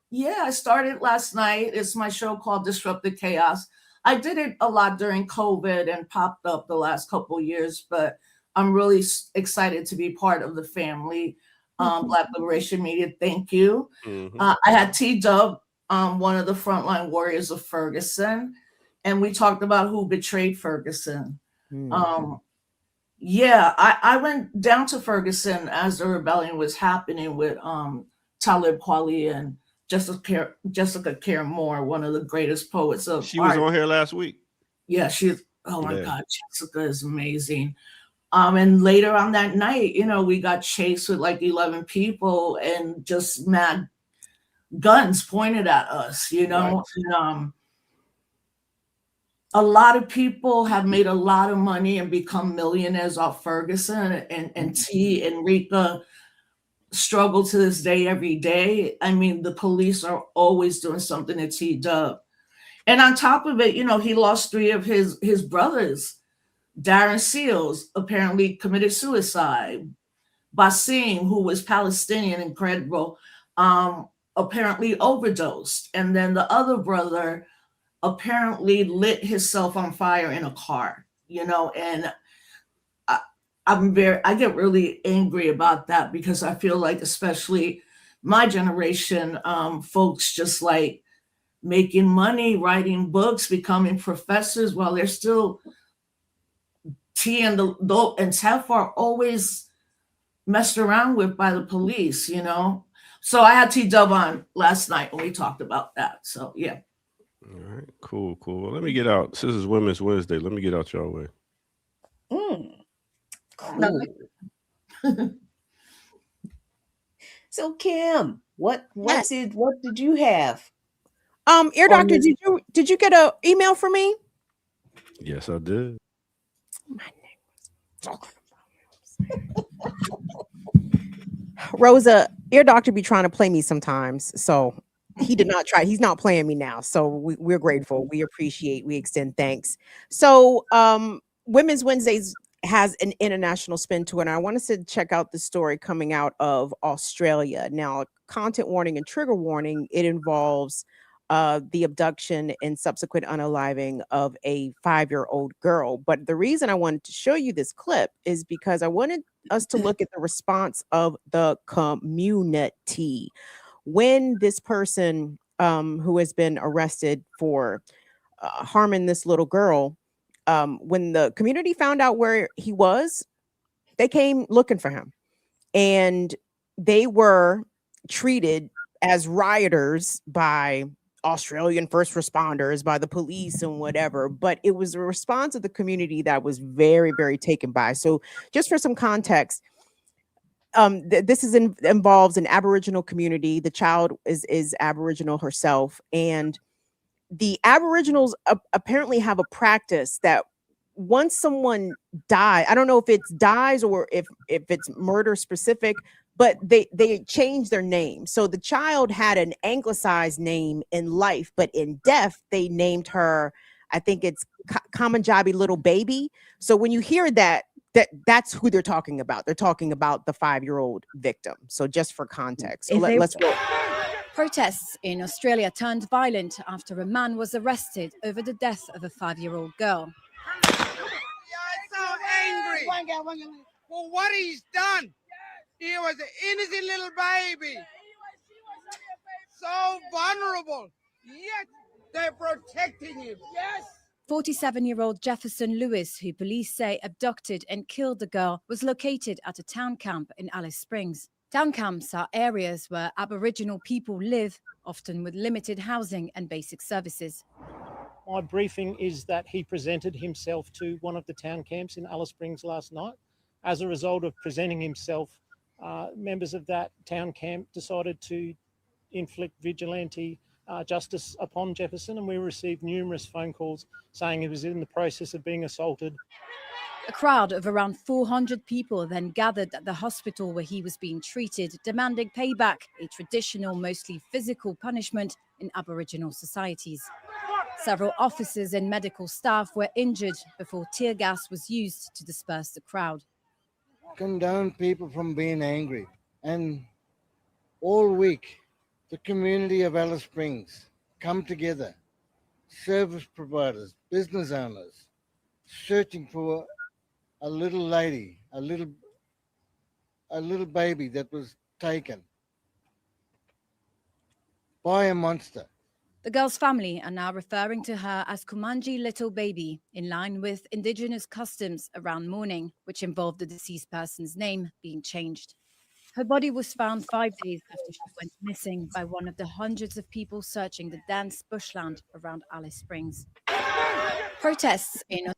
Speaker 9: Yeah, I started last night. It's my show called Disrupted Chaos. I did it a lot during COVID and popped up the last couple of years, but I'm really excited to be part of the family. Black Liberation Media, thank you.
Speaker 2: Mm-hmm.
Speaker 9: I had T-Dub, one of the frontline warriors of Ferguson, and we talked about who betrayed Ferguson. Mm-hmm. I went down to Ferguson as the rebellion was happening with Talib Kweli and Jessica Care Moore, one of the greatest poets of
Speaker 2: She was on here last week.
Speaker 9: Yeah, oh my God, Jessica is amazing. And later on that night, we got chased with like 11 people and just mad guns pointed at us, Right. And, a lot of people have made a lot of money and become millionaires off Ferguson, and T and Rika struggle to this day every day. I mean, the police are always doing something to T-Dub. And on top of it, he lost 3 of his brothers. Darren Seals apparently committed suicide. Basim, who was Palestinian, incredible, apparently overdosed. And then the other brother apparently lit himself on fire in a car, and I get really angry about that because I feel like, especially my generation, folks just like making money, writing books, becoming professors while they're still T and Tef are always messed around with by the police, So I had T Dub on last night when we talked about that. So yeah.
Speaker 2: All right, cool. Well, let me get out. This is Women's Wednesday. Let me get out y'all way.
Speaker 3: Cool. So Kim, what did you have?
Speaker 4: Ear Doctor, did you get an email from me?
Speaker 2: Yes, I did.
Speaker 4: Rosa, Ear Doctor be trying to play me sometimes, so he did not try. He's not playing me now, so we're grateful. We appreciate. We extend thanks. So, Women's Wednesdays has an international spin to it, and I want us to check out the story coming out of Australia. Now, content warning and trigger warning. It involves the abduction and subsequent unaliving of a 5-year-old girl. But the reason I wanted to show you this clip is because I wanted us to look at the response of the community when this person who has been arrested for harming this little girl, when the community found out where he was, they came looking for him, and they were treated as rioters by Australian first responders, by the police and whatever. But it was a response of the community that was very, very taken by. So just for some context, this involves an Aboriginal community. The child is Aboriginal herself, and the Aboriginals apparently have a practice that once someone dies, I don't know if it's dies or if it's murder specific, but they change their name. So the child had an anglicized name in life, but in death they named her, I think it's Kamanjabi little baby. So when you hear that's who they're talking about. They're talking about the 5-year-old victim. So just for context, so let's go.
Speaker 10: Protests in Australia turned violent after a man was arrested over the death of a 5-year-old girl.
Speaker 11: Yeah, so angry for what he's done. He was an innocent little baby, so vulnerable, yet they're protecting him. Yes.
Speaker 10: 47-year-old Jefferson Lewis, who police say abducted and killed the girl, was located at a town camp in Alice Springs. Town camps are areas where Aboriginal people live, often with limited housing and basic services.
Speaker 12: My briefing is that he presented himself to one of the town camps in Alice Springs last night. As a result of presenting himself, members of that town camp decided to inflict vigilante justice upon Jefferson, and we received numerous phone calls saying he was in the process of being assaulted.
Speaker 10: A crowd of around 400 people then gathered at the hospital where he was being treated, demanding payback, a traditional, mostly physical punishment in Aboriginal societies. Several officers and medical staff were injured before tear gas was used to disperse the crowd.
Speaker 11: Condone people from being angry, and all week the community of Alice Springs come together, service providers, business owners, searching for a little lady, a little baby that was taken by a monster.
Speaker 10: The girl's family are now referring to her as Kumanji Little Baby, in line with Indigenous customs around mourning, which involved the deceased person's name being changed. Her body was found 5 days after she went missing by one of the hundreds of people searching the dense bushland around Alice Springs. Protests in...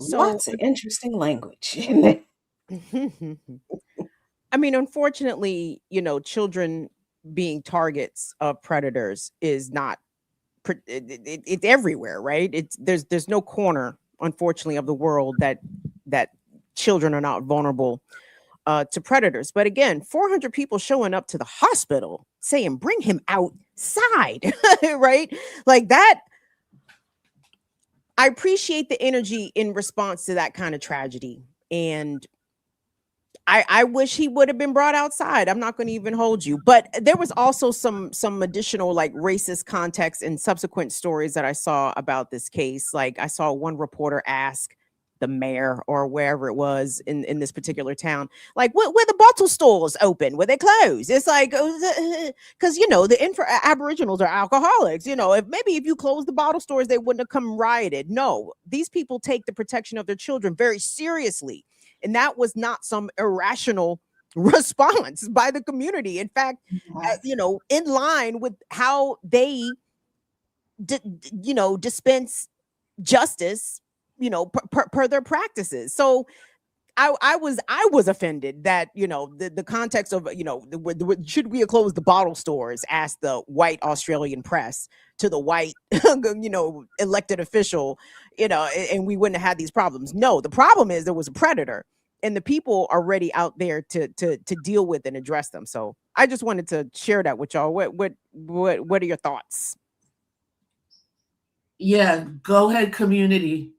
Speaker 3: So, lots of interesting language.
Speaker 4: I mean, unfortunately, children being targets of predators is not, it's everywhere, right? There's no corner, unfortunately, of the world that children are not vulnerable to predators. But again, 400 people showing up to the hospital saying, bring him outside, right? Like that. I appreciate the energy in response to that kind of tragedy. And I wish he would have been brought outside. I'm not going to even hold you. But there was also some additional like racist context in subsequent stories that I saw about this case. Like I saw one reporter ask the mayor or wherever it was in this particular town, like, were the bottle stores open? Were they closed? It's like, because the Aboriginals are alcoholics. If you closed the bottle stores, they wouldn't have come rioted. No, these people take the protection of their children very seriously. And that was not some irrational response by the community. In fact, in line with how they, dispense justice, per their practices. So I was offended that the context of should we have closed the bottle stores, asked the white Australian press to the white elected official, and we wouldn't have had these problems. No, the problem is there was a predator, and the people are already out there to deal with and address them. So I just wanted to share that with y'all. What are your thoughts?
Speaker 9: Yeah, go ahead, community.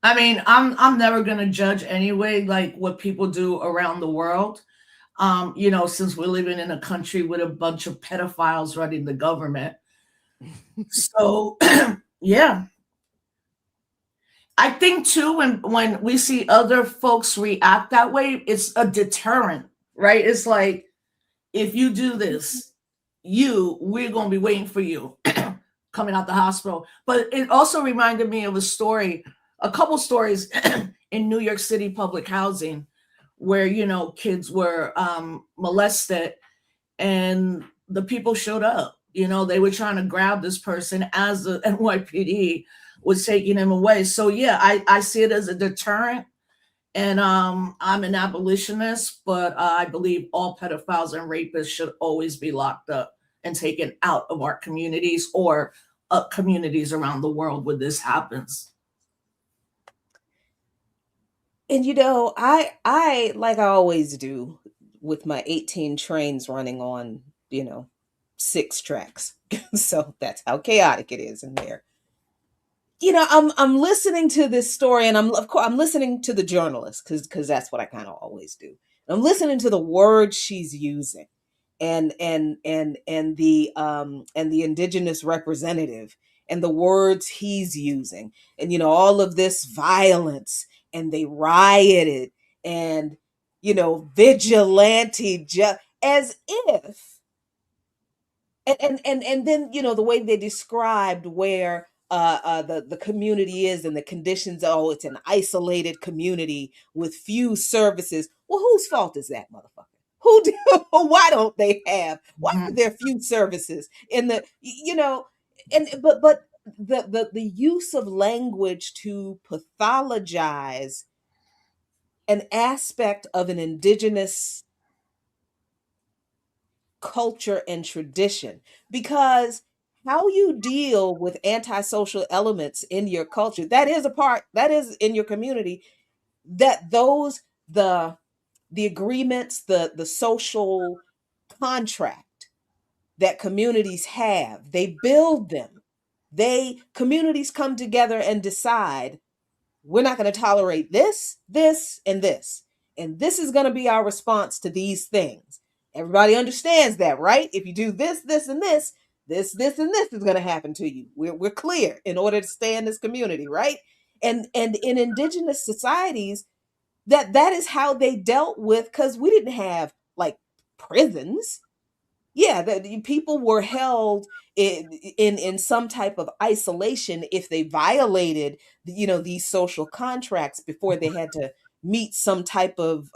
Speaker 9: I mean, I'm never gonna judge anyway, like what people do around the world. Since we're living in a country with a bunch of pedophiles running the government. So yeah. I think too, when we see other folks react that way, it's a deterrent, right? It's like, if you do this, we're gonna be waiting for you coming out the hospital. But it also reminded me of a couple stories in New York City public housing where, kids were molested and the people showed up. They were trying to grab this person as the NYPD was taking him away. So yeah, I see it as a deterrent. And I'm an abolitionist, but I believe all pedophiles and rapists should always be locked up and taken out of our communities or communities around the world where this happens.
Speaker 3: And I like I always do with my 18 trains running on, 6 tracks. So that's how chaotic it is in there. I'm listening to this story, and I'm listening to the journalist because that's what I kind of always do. I'm listening to the words she's using, and the indigenous representative, and the words he's using, and all of this violence, and they rioted, and vigilante, as if, and then the way they described where the community is and the conditions. Oh, it's an isolated community with few services. Well, whose fault is that, motherfucker? Who do? Why don't they have? Why are there few services in the? And but the use of language to pathologize an aspect of an indigenous culture and tradition, because how you deal with antisocial elements in your culture, that is in your community, that those the agreements, the social contract that communities have, they build them. Communities come together and decide, we're not going to tolerate this, this, and this. And this is going to be our response to these things. Everybody understands that, right? If you do this, this, and this, this, and this is going to happen to you. We're clear in order to stay in this community, right? And in indigenous societies, that is how they dealt with, because we didn't have like prisons. Yeah, the people were held in some type of isolation if they violated these social contracts before they had to meet some type of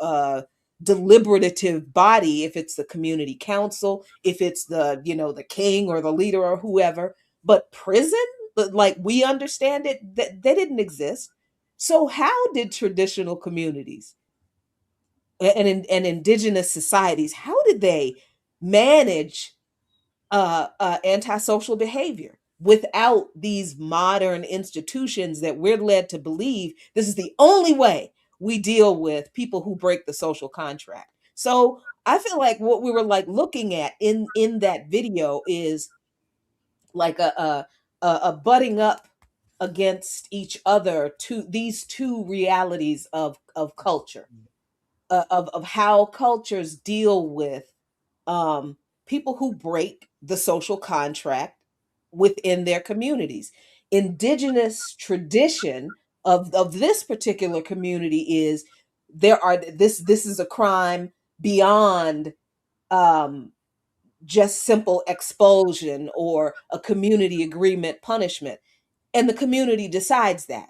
Speaker 3: deliberative body, if it's the community council, if it's the king or the leader or whoever. But prison, but like we understand it, that they didn't exist. So how did traditional communities and indigenous societies, how did they manage antisocial behavior without these modern institutions that we're led to believe this is the only way we deal with people who break the social contract? So I feel like what we were like looking at in that video is like a butting up against each other, to these two realities of culture, of how cultures deal with people who break the social contract within their communities. Indigenous tradition of this particular community is this is a crime beyond just simple expulsion or a community agreement punishment, and the community decides that,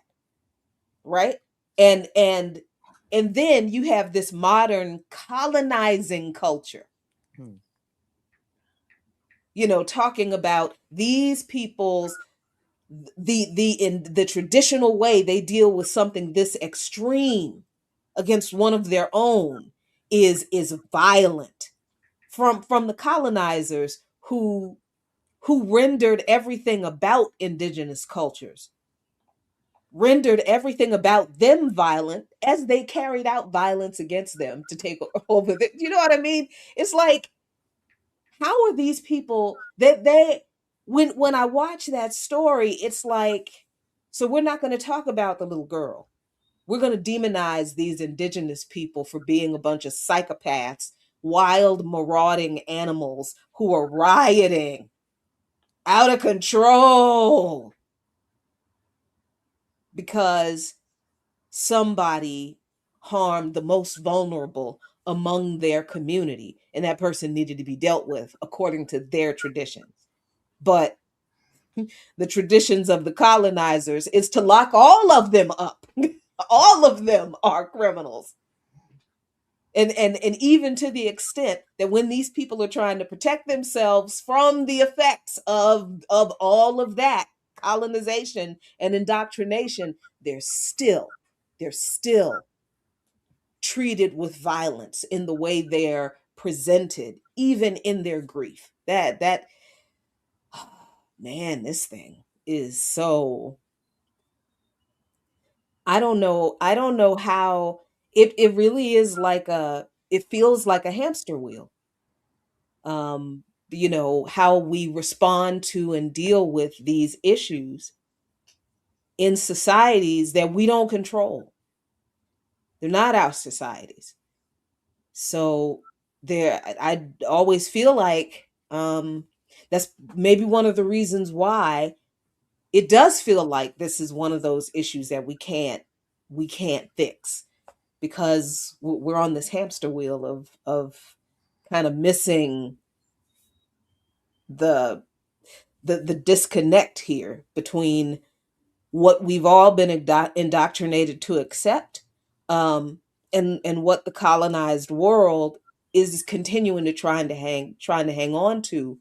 Speaker 3: right? And then you have this modern colonizing culture, talking about these people's in the traditional way they deal with something this extreme against one of their own is violent, from the colonizers who rendered everything about indigenous cultures, rendered everything about them violent as they carried out violence against them to take over the, you know what I mean? It's like, how are these people that they when I watch that story, it's like, so we're not going to talk about the little girl. We're going to demonize these indigenous people for being a bunch of psychopaths, wild, marauding animals who are rioting out of control because somebody harmed the most vulnerable among their community, and that person needed to be dealt with according to their traditions. But the traditions of the colonizers is to lock all of them up. All of them are criminals. And even to the extent that when these people are trying to protect themselves from the effects of all of that colonization and indoctrination, they're still treated with violence in the way they're presented, even in their grief. That man, this thing is so, I don't know how it really is like it feels like a hamster wheel. How we respond to and deal with these issues in societies that we don't control. They're not our societies. So I always feel like that's maybe one of the reasons why it does feel like this is one of those issues that we can't fix, because we're on this hamster wheel of kind of missing the disconnect here between what we've all been indoctrinated to accept, and what the colonized world is continuing to trying to hang on to,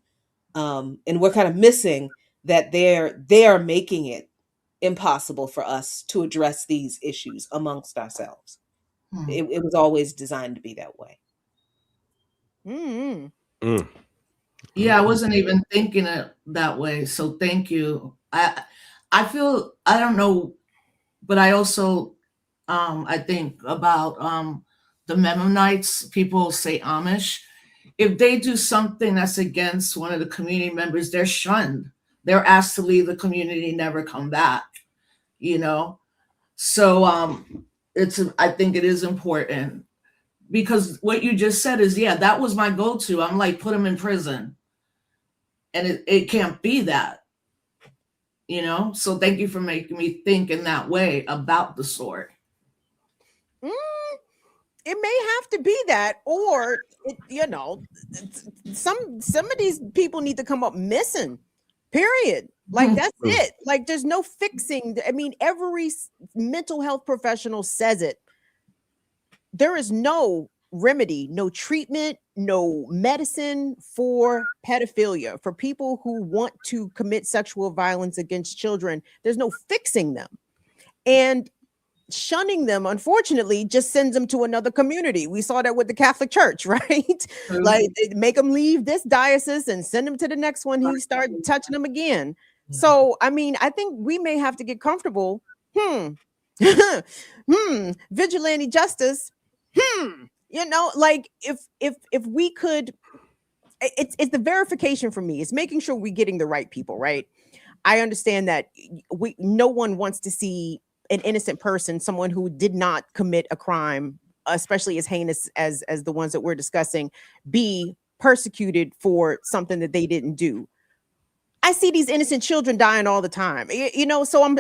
Speaker 3: and we're kind of missing that they're making it impossible for us to address these issues amongst ourselves. It was always designed to be that way.
Speaker 9: Yeah, I wasn't even thinking it that way. So thank you. I feel, I don't know, but I also I think about the Mennonites, people say Amish. If they do something that's against one of the community members, they're shunned. They're asked to leave the community, never come back, you know? So I think it is important, because what you just said is, yeah, that was my go-to. I'm like, put them in prison. And it can't be that, you know? So thank you for making me think in that way about the sword.
Speaker 4: It may have to be that, or some of these people need to come up missing. Period. Like, that's it. Like, there's no fixing. I mean, every mental health professional says it. There is no remedy, no treatment, no medicine for pedophilia, for people who want to commit sexual violence against children. There's no fixing them. And shunning them, unfortunately, just sends them to another community. We saw that with the Catholic Church, right? Like, they make them leave this diocese and send them to the next one. He started touching them again. So, I mean, I think we may have to get comfortable. Vigilante justice. Like, if we could, it's the verification for me. It's making sure we're getting the right people, right? I understand that no one wants to see an innocent person, someone who did not commit a crime, especially as heinous as the ones that we're discussing, be persecuted for something that they didn't do. I see these innocent children dying all the time, you know, so I'm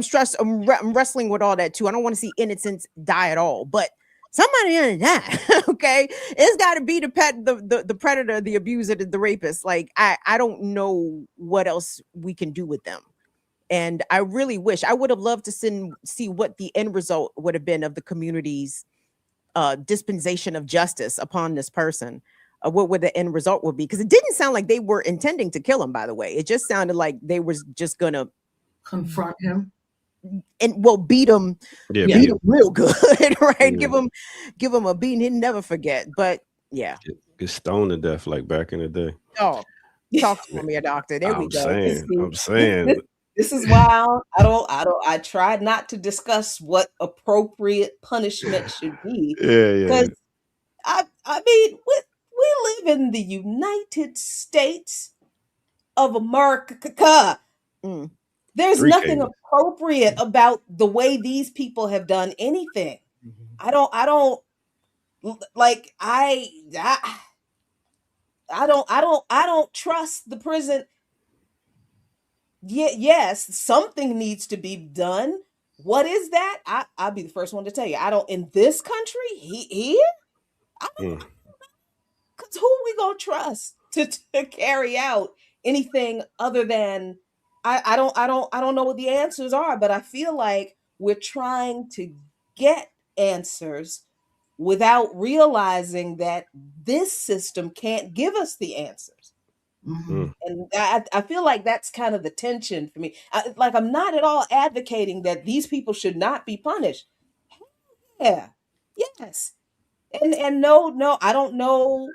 Speaker 4: stressed. I'm wrestling with all that too. I don't want to see innocents die at all, but somebody gonna die. Okay. It's got to be the predator, the abuser, the rapist. Like, I don't know what else we can do with them. And I really wish, I would have loved to see what the end result would have been of the community's dispensation of justice upon this person. What would the end result would be? Because it didn't sound like they were intending to kill him, by the way. It just sounded like they were just gonna
Speaker 9: confront him
Speaker 4: and beat him, beat him real good, right?
Speaker 2: Yeah.
Speaker 4: Give him a beating he'd never forget. But yeah,
Speaker 2: get stoned to death like back in the day.
Speaker 4: Oh, talk to me, a doctor. There we go.
Speaker 2: I'm saying.
Speaker 3: This is why I try not to discuss what appropriate punishment should be.
Speaker 2: Yeah.
Speaker 3: Because I mean, we live in the United States of America. There's nothing appropriate about the way these people have done anything. I don't trust the prison. Yes, something needs to be done. What is that? I'll be the first one to tell you. I don't, in this country, here, I don't, because who are we gonna trust to carry out anything other than I don't know what the answers are, but I feel like we're trying to get answers without realizing that this system can't give us the answers. And I feel like that's kind of the tension for me. I'm not at all advocating that these people should not be punished. Yeah, yes, and no, I don't know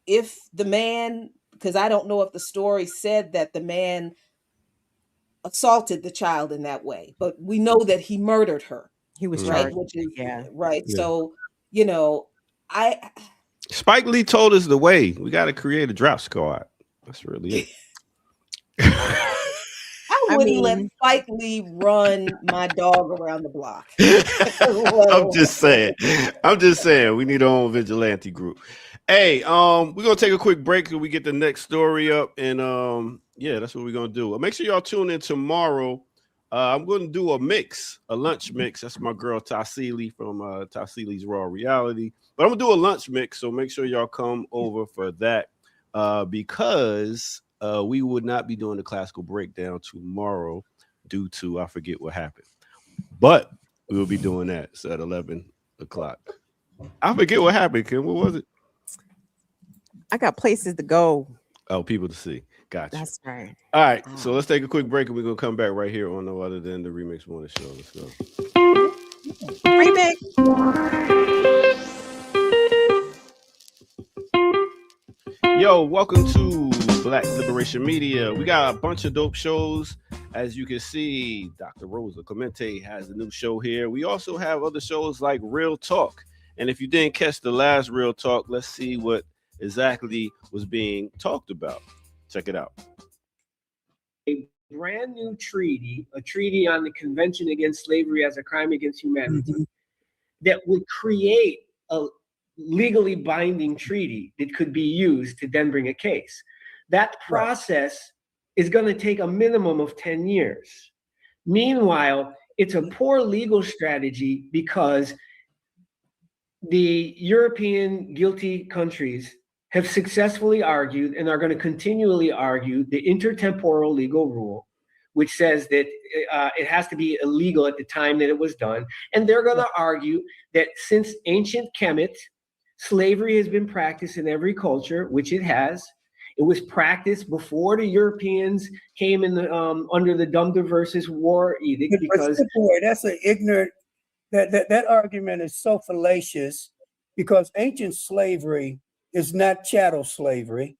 Speaker 3: if the man, because I don't know if the story said that the man assaulted the child in that way, but we know that he murdered her.
Speaker 4: He was
Speaker 3: right,
Speaker 4: charged.
Speaker 3: which is
Speaker 2: Yeah.
Speaker 3: So, you know,
Speaker 2: Spike Lee told us the way. We got to create a drop squad. That's really it.
Speaker 3: I wouldn't let Spike Lee run my dog around the block.
Speaker 2: I'm just saying. We need our own vigilante group. Hey, we're gonna take a quick break so we get the next story up, and yeah, that's what we're gonna do. Make sure y'all tune in tomorrow. I'm gonna do a lunch mix. That's my girl Tassili from Tassili's Raw Reality. But I'm gonna do a lunch mix, so make sure y'all come over for that. Because we would not be doing the classical breakdown tomorrow due to I forget what happened. But we will be doing that. So at 11 o'clock. I forget what happened, Kim. What was it?
Speaker 4: I got places to go.
Speaker 2: Oh, people to see. Gotcha.
Speaker 4: That's right.
Speaker 2: All right. So let's take a quick break and we're gonna come back right here on No Other Than the Remix Morning Show. Let's go.
Speaker 4: Remix.
Speaker 2: Yo, welcome to Black Liberation Media. We got a bunch of dope shows. As you can see, Dr. Rosa Clemente has a new show here. We also have other shows like Real Talk. And if you didn't catch the last Real Talk, let's see what exactly was being talked about. Check it out.
Speaker 13: A brand new treaty, a treaty on the Convention Against Slavery as a Crime Against Humanity, that would create a legally binding treaty that could be used to then bring a case. That process is going to take a minimum of 10 years. Meanwhile, it's a poor legal strategy because the European guilty countries have successfully argued and are going to continually argue the intertemporal legal rule, which says that it has to be illegal at the time that it was done. And they're going to argue that since ancient Kemet, slavery has been practiced in every culture, which it has. It was practiced before the Europeans came in the under the Dumda versus War edict. Because
Speaker 14: that's an ignorant. That argument is so fallacious, because ancient slavery is not chattel slavery.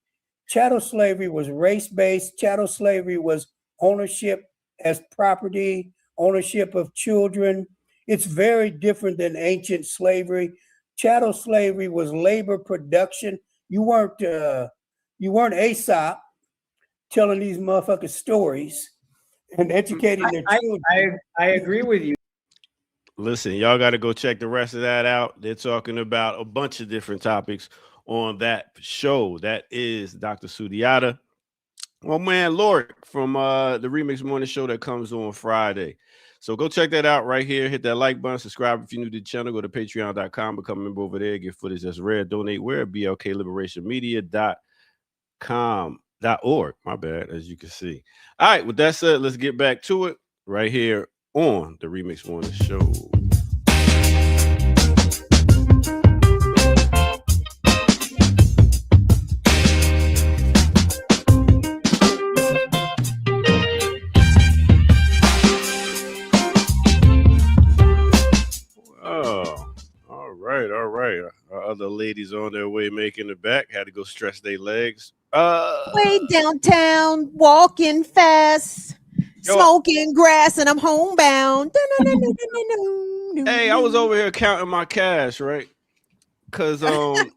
Speaker 14: Chattel slavery was race-based. Chattel slavery was ownership as property, ownership of children. It's very different than ancient slavery. Chattel slavery was labor production. You weren't Aesop. telling these motherfuckers stories and educating their children.
Speaker 13: I agree with you.
Speaker 2: Listen, y'all got to go check the rest of that out. They're talking about a bunch of different topics on that show. That is Dr. Sudiata. Well, man, Lord from the Remix Morning Show that comes on Friday. So go check that out right here. Hit that like button. Subscribe if you're new to the channel. Go to patreon.com. Become a member over there. Get footage that's rare. Donate where? blkliberationmedia.com.org. My bad, as you can see. All right, with that said, let's get back to it right here on the Remix Morning Show. Oh, all right. Our other ladies on their way making it back. Had to go stretch their legs.
Speaker 4: Way downtown, walking fast, smoking grass, and I'm homebound.
Speaker 2: Hey, I was over here counting my cash, right? Cause
Speaker 4: Ballin'.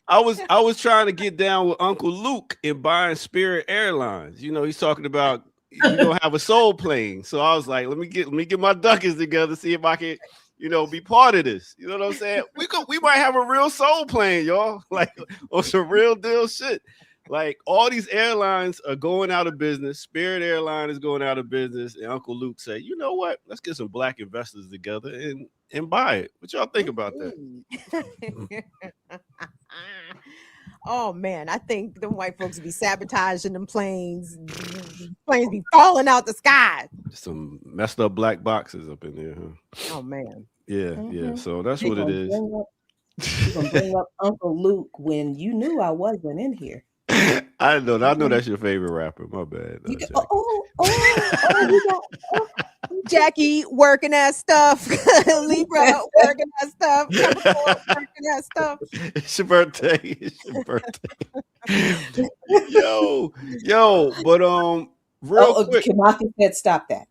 Speaker 2: I was trying to get down with Uncle Luke in buying Spirit Airlines. You know, he's talking about you're gonna have a soul plane. So I was like, let me get my duckies together, see if I can, be part of this. You know what I'm saying? We might have a real soul plane, y'all. Like on some real deal shit. Like all these airlines are going out of business. Spirit Airline is going out of business, and Uncle Luke said, "You know what? Let's get some black investors together and buy it." What y'all think about that?
Speaker 4: Oh man, I think them white folks be sabotaging them planes. Planes be falling out the sky.
Speaker 2: Some messed up black boxes up in there, huh?
Speaker 4: Oh man.
Speaker 2: Yeah. So that's what it is.
Speaker 3: You're gonna bring up Uncle Luke when you knew I wasn't in here.
Speaker 2: I know that's your favorite rapper. My bad.
Speaker 4: Jackie working that stuff. Libra working that stuff. Capricorn working that stuff.
Speaker 2: It's your birthday. Yo, but real quick.
Speaker 3: Kamaki said stop that.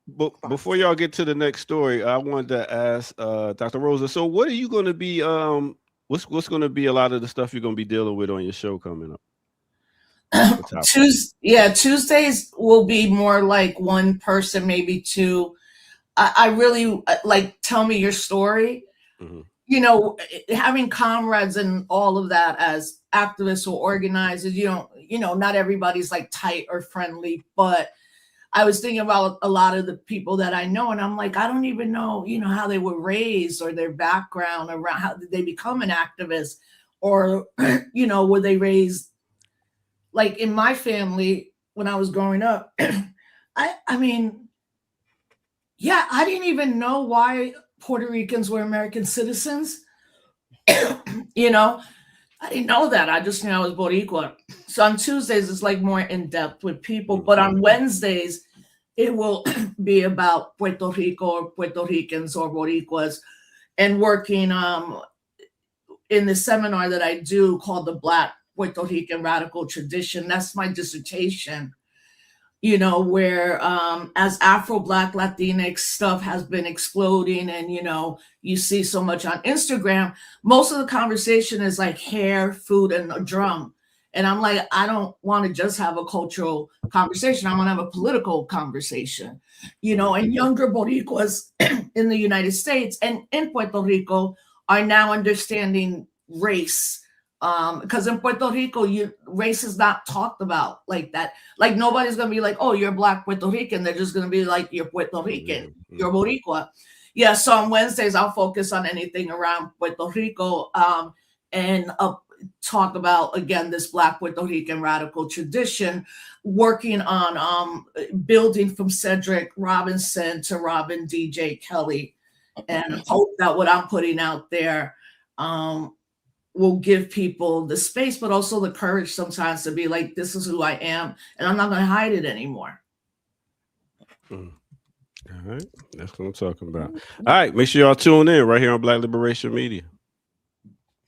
Speaker 2: But before y'all get to the next story, I wanted to ask Dr. Rosa. So what are you going to be what's going to be a lot of the stuff you're going to be dealing with on your show coming up?
Speaker 9: Tuesdays will be more like one person, maybe two. I really like tell me your story. Mm-hmm. Having comrades and all of that as activists or organizers, not everybody's like tight or friendly, but I was thinking about a lot of the people that I know, and I'm like, I don't even know, how they were raised or their background around how did they become an activist, or, were they raised like in my family when I was growing up. I mean, I didn't even know why Puerto Ricans were American citizens. I didn't know that. I just knew I was Boricua. So on Tuesdays, it's like more in depth with people. But on Wednesdays, it will be about Puerto Rico or Puerto Ricans or Boricuas, and working in the seminar that I do called the Black Puerto Rican Radical Tradition. That's my dissertation, where as Afro-Black Latinx stuff has been exploding, and, you see so much on Instagram, most of the conversation is like hair, food, and a drum. And I'm like, I don't want to just have a cultural conversation. I want to have a political conversation, and younger Boricuas in the United States and in Puerto Rico are now understanding race. Because in Puerto Rico, race is not talked about like that. Like nobody's gonna be like, "Oh, you're Black Puerto Rican." They're just gonna be like, "You're Puerto Rican, you're Boricua." Yeah. So on Wednesdays, I'll focus on anything around Puerto Rico, and talk about again this Black Puerto Rican radical tradition, working on building from Cedric Robinson to Robin DJ Kelly, and hope that what I'm putting out there will give people the space, but also the courage sometimes to be like, this is who I am, and I'm not going to hide it anymore.
Speaker 2: All right. That's what I'm talking about. All right. Make sure y'all tune in right here on Black Liberation Media.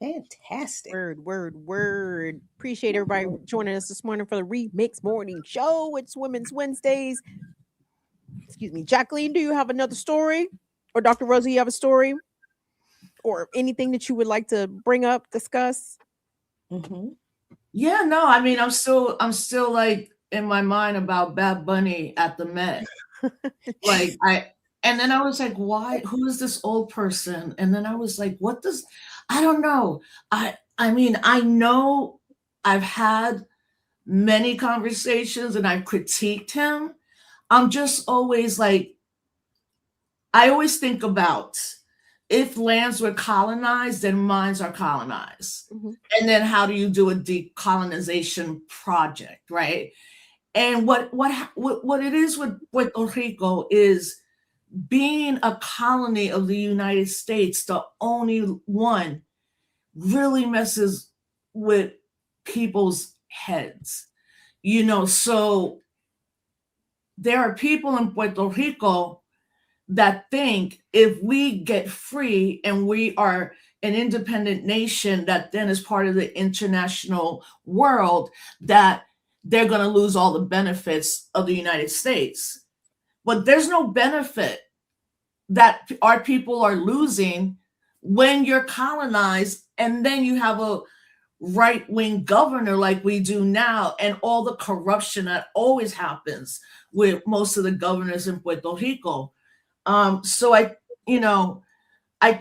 Speaker 3: Fantastic.
Speaker 4: Word. Appreciate everybody joining us this morning for the Remix Morning Show. It's Women's Wednesdays. Excuse me. Jacqueline, do you have another story? Or Dr. Rosie, you have a story? Or anything that you would like to bring up, discuss?
Speaker 3: Mm-hmm.
Speaker 9: Yeah, no, I mean, I'm still like in my mind about Bad Bunny at the Met. Like and then I was like, why? Who is this old person? And then I was like, what does? I don't know. I mean, I know I've had many conversations and I've critiqued him. I'm just always like, I always think about if lands were colonized, then minds are colonized. And then how do you do a decolonization project, right? And what it is with Puerto Rico is being a colony of the United States, the only one, really messes with people's heads. You know, so there are people in Puerto Rico that think if we get free and we are an independent nation that then is part of the international world, that they're going to lose all the benefits of the United States. But there's no benefit that our people are losing when you're colonized and then you have a right-wing governor like we do now, and all the corruption that always happens with most of the governors in Puerto Rico. So I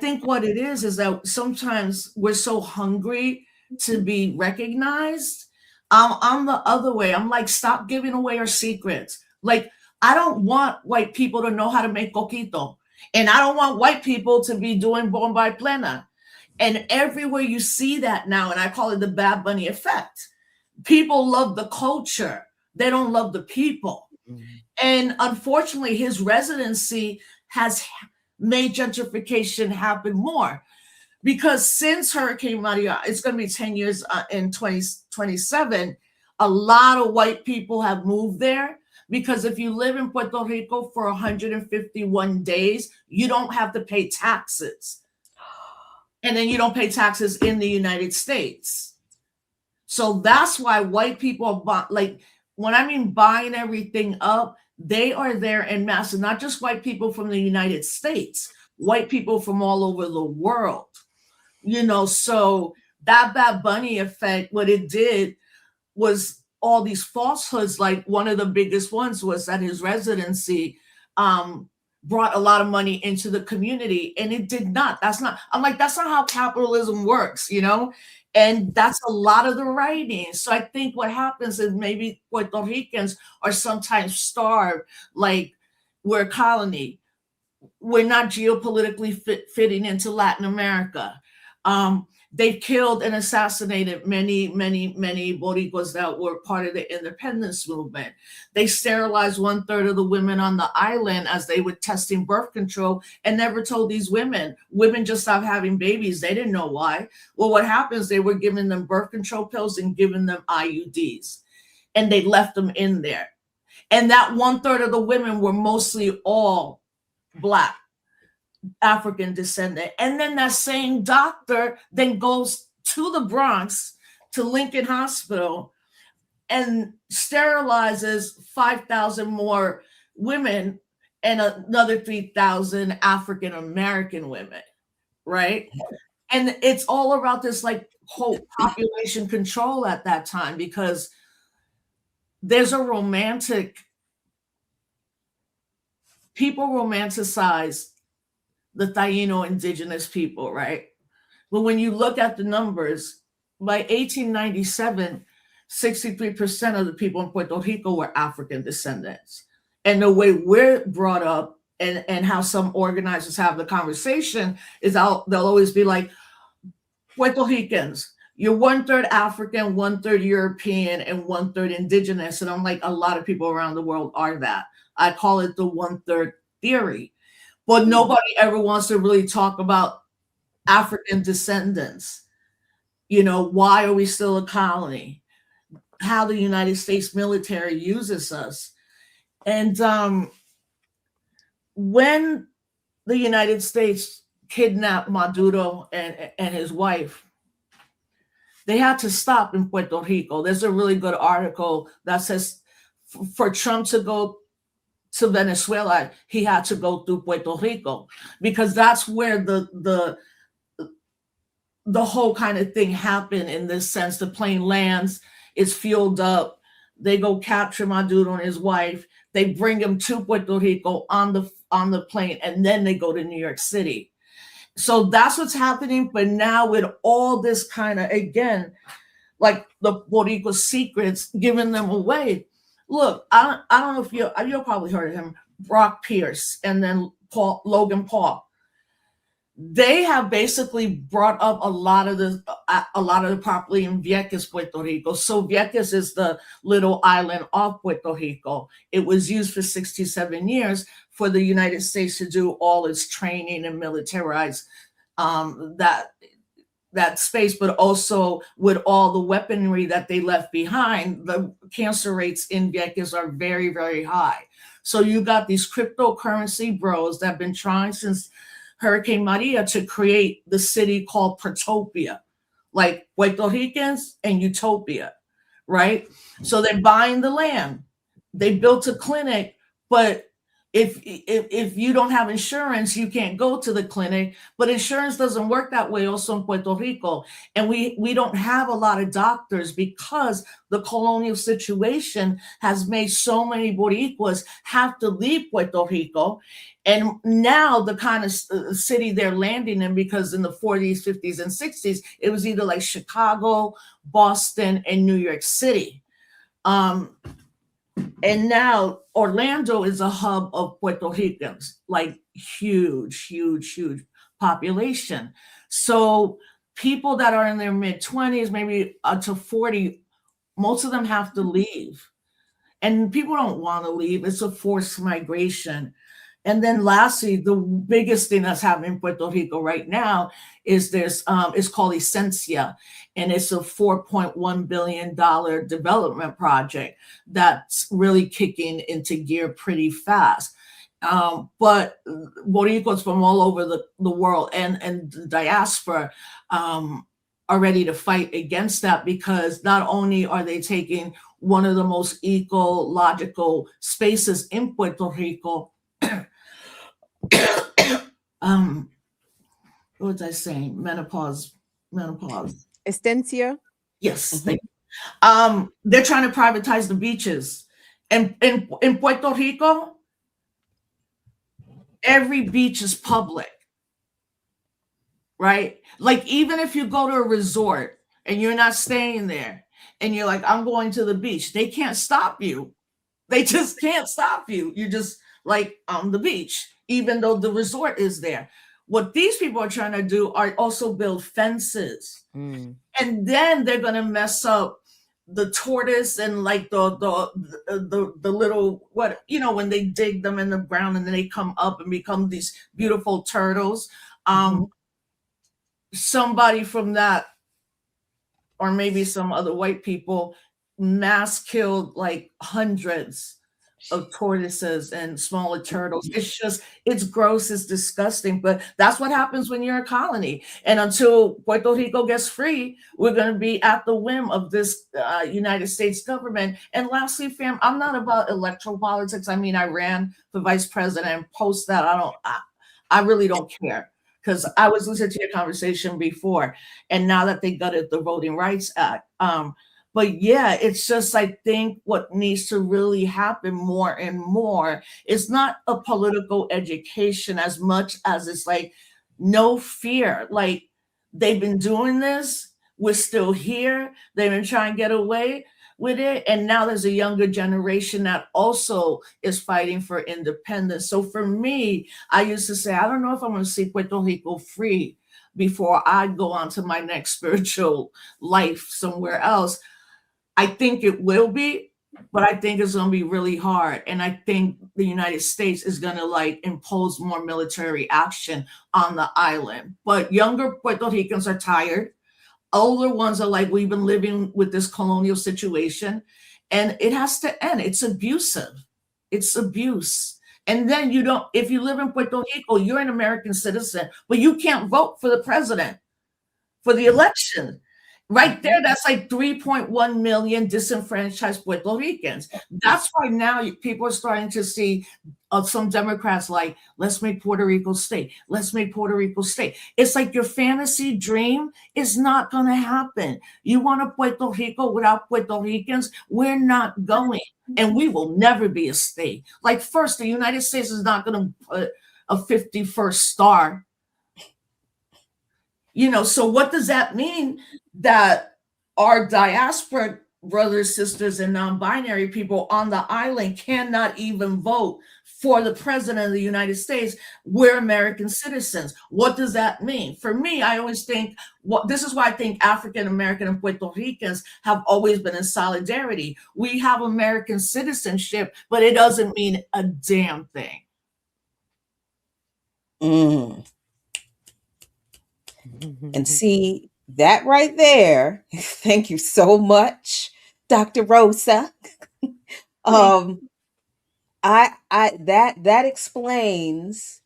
Speaker 9: think what it is that sometimes we're so hungry to be recognized. I'm the other way. I'm like, stop giving away our secrets. Like, I don't want white people to know how to make coquito. And I don't want white people to be doing bomba y plena. And everywhere you see that now, and I call it the Bad Bunny effect. People love the culture. They don't love the people. And unfortunately, his residency has made gentrification happen more, because since Hurricane Maria, it's going to be 10 years in 2027, a lot of white people have moved there, because if you live in Puerto Rico for 151 days, you don't have to pay taxes. And then you don't pay taxes in the United States. So that's why white people are like, when I mean buying everything up, they are there en masse, not just white people from the United States, white people from all over the world. You know, so that Bad Bunny effect, what it did was all these falsehoods. Like one of the biggest ones was that his residency brought a lot of money into the community, and it did not. That's not how capitalism works, you know? And that's a lot of the writing. So I think what happens is maybe Puerto Ricans are sometimes starved, like we're a colony. We're not geopolitically fitting into Latin America. They killed and assassinated many Boricuas that were part of the independence movement. They sterilized 1/3 of the women on the island as they were testing birth control, and never told these women. Women just stopped having babies. They didn't know why. Well, what happens, they were giving them birth control pills and giving them IUDs, and they left them in there. And that 1/3 of the women were mostly all Black, African descendant. And then that same doctor then goes to the Bronx, to Lincoln Hospital, and sterilizes 5,000 more women and another 3,000 African American women, right? And it's all about this like whole population control at that time, because there's a people romanticize the Taino indigenous people, right? But when you look at the numbers, by 1897, 63% of the people in Puerto Rico were African descendants. And the way we're brought up, and how some organizers have the conversation, is they'll always be like, Puerto Ricans, you're 1/3 African, 1/3 European, and 1/3 indigenous. And I'm like, a lot of people around the world are that. I call it the 1/3 theory. But nobody ever wants to really talk about African descendants. You know, why are we still a colony? How the United States military uses us. And when the United States kidnapped Maduro and his wife, they had to stop in Puerto Rico. There's a really good article that says for Trump to go to Venezuela, he had to go through Puerto Rico, because that's where the the whole kind of thing happened in this sense. The plane lands, it's fueled up. They go capture my dude and his wife. They bring him to Puerto Rico on the plane, and then they go to New York City. So that's what's happening. But now with all this kind of, again, like the Boricua secrets, giving them away. Look, I don't know if you've probably heard of him, Brock Pierce, and then Logan Paul. They have basically brought up a lot of the property in Vieques, Puerto Rico. So Vieques is the little island off Puerto Rico. It was used for 67 years for the United States to do all its training and militarize that space, but also with all the weaponry that they left behind, the cancer rates in Vieques are very, very high. So you got these cryptocurrency bros that have been trying since Hurricane Maria to create the city called Protopia, like Puerto Ricans and Utopia, right? So they're buying the land. They built a clinic, but if you don't have insurance, you can't go to the clinic. But insurance doesn't work that way also in Puerto Rico. And we don't have a lot of doctors because the colonial situation has made so many Boricuas have to leave Puerto Rico. And now the kind of city they're landing in, because in the 40s, 50s, and 60s, it was either like Chicago, Boston, and New York City. And now Orlando is a hub of Puerto Ricans, like huge, huge, huge population. So people that are in their mid-20s, maybe to 40, most of them have to leave. And people don't want to leave. It's a forced migration. And then lastly, the biggest thing that's happening in Puerto Rico right now is this, it's called Esencia, and it's a $4.1 billion development project that's really kicking into gear pretty fast. But Boricuas from all over the world and the diaspora are ready to fight against that, because not only are they taking one of the most ecological spaces in Puerto Rico, what was I saying? Menopause.
Speaker 4: Estencia.
Speaker 9: Yes. They're trying to privatize the beaches. And in Puerto Rico, every beach is public, right? Like, even if you go to a resort and you're not staying there and you're like, I'm going to the beach, they can't stop you. They just can't stop you. You just like on the beach, even though the resort is there. What these people are trying to do are also build fences. And then they're going to mess up the tortoise and like the little, what, you know, when they dig them in the ground and then they come up and become these beautiful turtles. Somebody from that, or maybe some other white people, mass killed like hundreds of tortoises and smaller turtles. It's gross, it's disgusting, but that's what happens when you're a colony. And until Puerto Rico gets free, we're going to be at the whim of this United States government. And lastly, fam, I'm not about electoral politics. I mean, I ran for vice president, and post that, I really don't care, because I was listening to your conversation before, and now that they gutted the Voting Rights Act, but yeah, it's just, I think what needs to really happen more and more is not a political education as much as it's like no fear. Like, they've been doing this, we're still here, they've been trying to get away with it, and now there's a younger generation that also is fighting for independence. So for me, I used to say, I don't know if I'm going to see Puerto Rico free before I go on to my next spiritual life somewhere else. I think it will be, but I think it's going to be really hard. And I think the United States is going to like impose more military action on the island. But younger Puerto Ricans are tired. Older ones are like, we've been living with this colonial situation and it has to end. It's abusive. It's abuse. And then if you live in Puerto Rico, you're an American citizen, but you can't vote for the president, for the election. Right there, that's like 3.1 million disenfranchised Puerto Ricans. That's why now people are starting to see some Democrats like, let's make Puerto Rico state. Let's make Puerto Rico state. It's like your fantasy dream is not going to happen. You want a Puerto Rico without Puerto Ricans? We're not going. And we will never be a state. Like, first, the United States is not going to put a 51st star. You know, so what does that mean? That our diaspora brothers, sisters, and non-binary people on the island cannot even vote for the president of the United States. We're American citizens. What does that mean? For me, I always think, this is why I think African American and Puerto Ricans have always been in solidarity. We have American citizenship, but it doesn't mean a damn thing.
Speaker 3: And see that right there. Thank you so much, Dr. Rosa. That explains.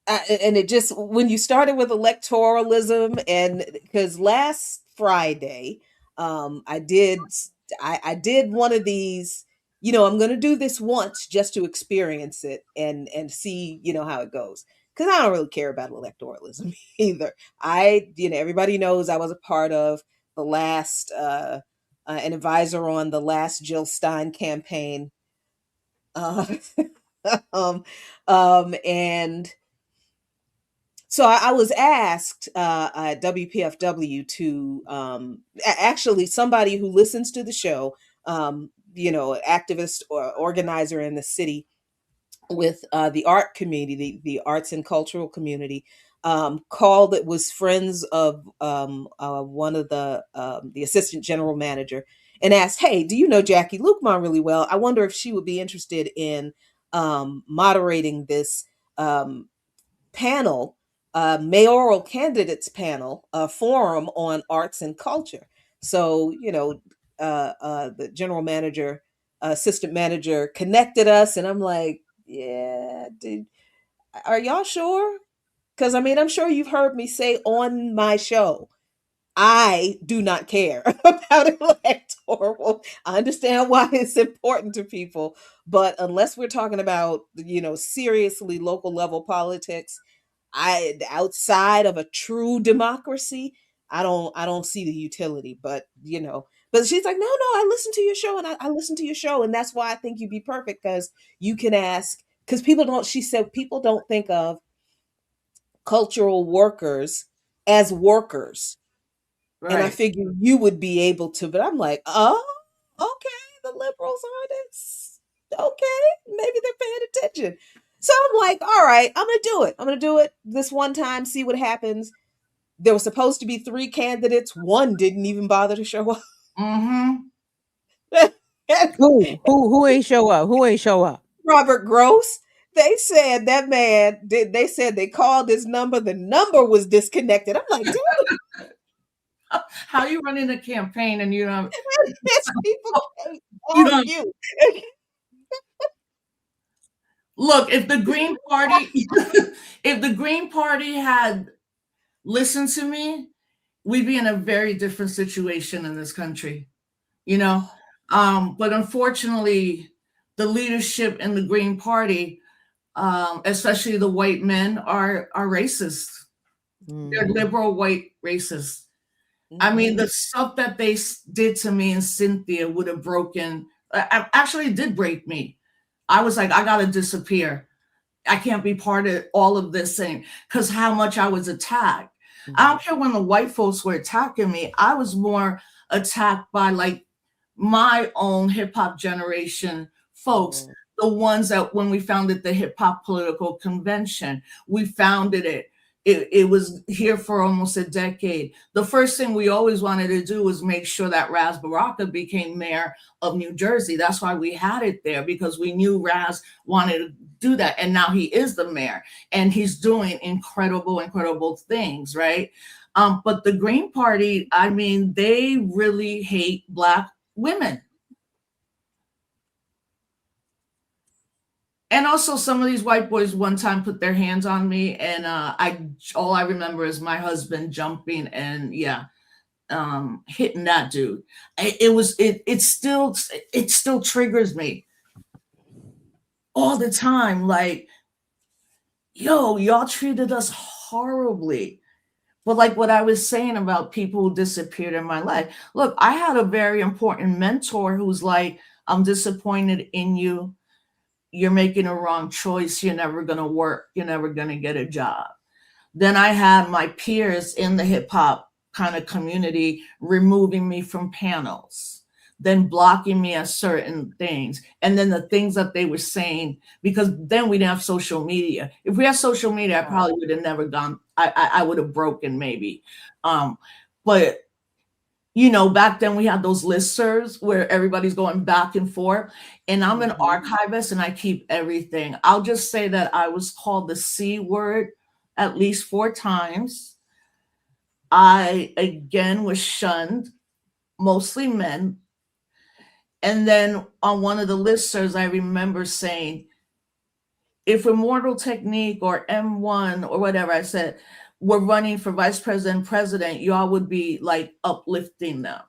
Speaker 3: And it just, when you started with electoralism, and because last Friday, I did one of these. You know, I'm going to do this once just to experience it and see, you know, how it goes. Because I don't really care about electoralism either. Everybody knows I was a part of the last, an advisor on the last Jill Stein campaign. And so I was asked at WPFW to actually somebody who listens to the show, activist or organizer in the city with the art community, the arts and cultural community, called. It was friends of one of the assistant general manager, and asked, "Hey, do you know Jackie Lukman really well? I wonder if she would be interested in moderating this panel, mayoral candidates panel, forum on arts and culture." So, the general manager, assistant manager connected us, and I'm like, yeah, dude, are y'all sure? Because I mean, I'm sure you've heard me say on my show, I do not care about electoral. I understand why it's important to people, but unless we're talking about, seriously local level politics, outside of a true democracy, I don't see the utility. But but she's like, no, I listen to your show, and I listen to your show, and that's why I think you'd be perfect, because you can ask, because she said people don't think of cultural workers as workers. Right. And I figured you would be able to, but I'm like, oh, okay, the liberals are this. Okay, maybe they're paying attention. So I'm like, all right, I'm going to do it. I'm going to do it this one time, see what happens. There was supposed to be 3 candidates. One didn't even bother to show up.
Speaker 4: Who ain't show up? Who ain't show up?
Speaker 3: Robert Gross. They said that man did. They said they called his number. The number was disconnected. I'm like, dude,
Speaker 9: how are you running a campaign and you don't?
Speaker 3: People can't call you.
Speaker 9: Look, if the Green Party, if the Green Party had listened to me, we'd be in a very different situation in this country, But unfortunately, the leadership in the Green Party, especially the white men, are racist. They're liberal white racists. I mean, the stuff that they did to me and Cynthia would have actually did break me. I was like, I got to disappear. I can't be part of all of this thing, because how much I was attacked. I don't care when the white folks were attacking me. I was more attacked by like my own hip hop generation folks, the ones that when we founded the Hip Hop Political Convention, we founded it. It was here for almost a decade. The first thing we always wanted to do was make sure that Raz Baraka became mayor of New Jersey. That's why we had it there, because we knew Raz wanted to do that. And now he is the mayor, and he's doing incredible things, right? But the Green Party, I mean, they really hate Black women. And also, some of these white boys one time put their hands on me, and all I remember is my husband jumping, and yeah, hitting that dude. It still triggers me all the time. Like, yo, y'all treated us horribly. But like what I was saying about people who disappeared in my life. Look, I had a very important mentor who's like, I'm disappointed in you. You're making a wrong choice. You're never going to work. You're never going to get a job. Then I had my peers in the hip hop kind of community removing me from panels, then blocking me at certain things. And then the things that they were saying, because then we didn't have social media. If we had social media, I probably would have never gone, I would have broken maybe. But you know, back then we had those listservs where everybody's going back and forth. And I'm an archivist and I keep everything. I'll just say that I was called the C word at least 4 times. I again was shunned, mostly men. And then on one of the listservs, I remember saying, if Immortal Technique or M1 or whatever, I said, were running for vice president, y'all would be like uplifting them.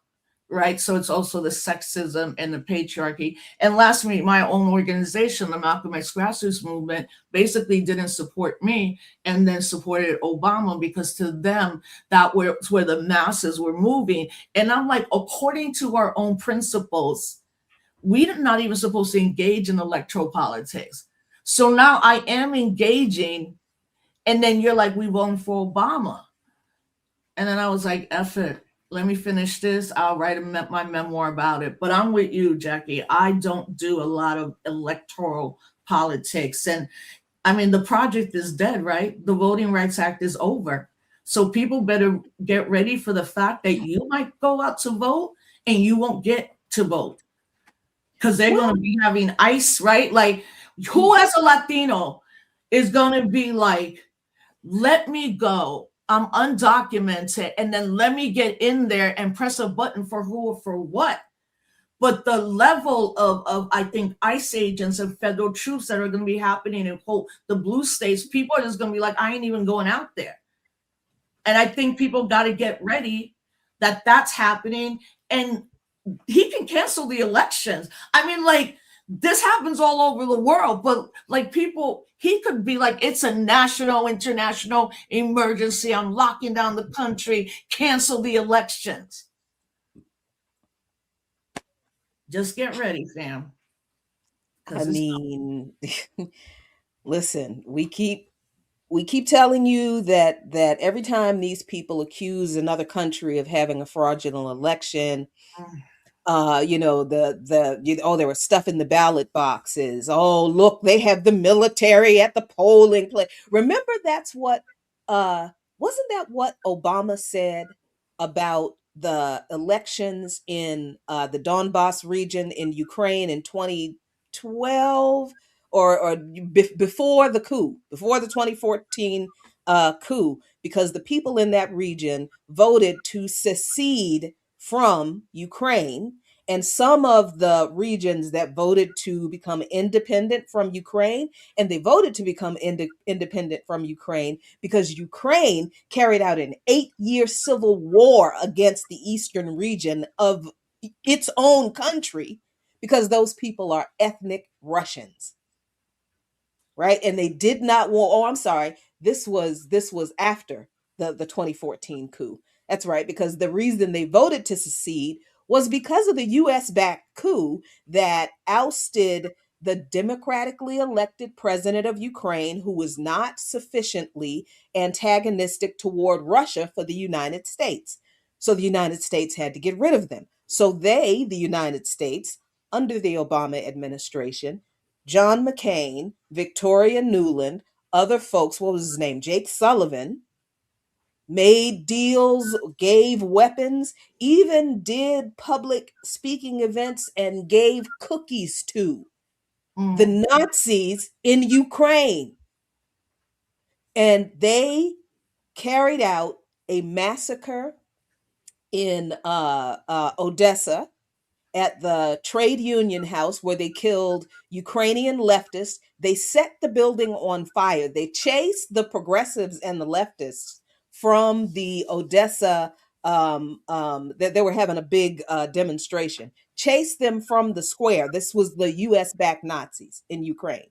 Speaker 9: Right. So it's also the sexism and the patriarchy. And last week, my own organization, the Malcolm X Grassroots Movement, basically didn't support me and then supported Obama because to them, that was where the masses were moving. And I'm like, according to our own principles, we're not even supposed to engage in electoral politics. So now I am engaging. And then you're like, we voted for Obama. And then I was like, F it. Let me finish this. I'll write my memoir about it. But I'm with you, Jackie. I don't do a lot of electoral politics. And I mean, the project is dead, right? The Voting Rights Act is over. So people better get ready for the fact that you might go out to vote and you won't get to vote. Because they're going to be having ICE, right? Like, who as a Latino is going to be like, let me go. I'm undocumented, and then let me get in there and press a button for who or for what. But the level of I think ICE agents and federal troops that are going to be happening in the blue states, people are just going to be like, I ain't even going out there. And I think people got to get ready that that's happening, and he can cancel the elections. I mean, like, this happens all over the world, but like people, he could be like, it's a national, international emergency. I'm locking down the country, cancel the elections. Just get ready, fam.
Speaker 3: I mean, listen, we keep telling you that every time these people accuse another country of having a fraudulent election, there was stuff in the ballot boxes. Oh, look, they have the military at the polling place. Remember, that's what wasn't that what Obama said about the elections in the Donbass region in Ukraine in 2012 or before the coup, before the 2014 coup, because the people in that region voted to secede from Ukraine, and some of the regions that voted to become independent from Ukraine, and they voted to become independent from Ukraine because Ukraine carried out an 8-year civil war against the eastern region of its own country because those people are ethnic Russians. Right? And they did not want, oh, I'm sorry, this was after the 2014 coup. That's right, because the reason they voted to secede was because of the US-backed coup that ousted the democratically elected president of Ukraine, who was not sufficiently antagonistic toward Russia for the United States. So the United States had to get rid of them. So the United States, under the Obama administration, John McCain, Victoria Nuland, other folks, what was his name? Jake Sullivan, made deals, gave weapons, even did public speaking events and gave cookies to the Nazis in Ukraine. And they carried out a massacre in Odessa at the trade union house where they killed Ukrainian leftists. They set the building on fire. They chased the progressives and the leftists from the Odessa that they were having a big demonstration. Chased them from the square. This was the U.S.-backed Nazis in Ukraine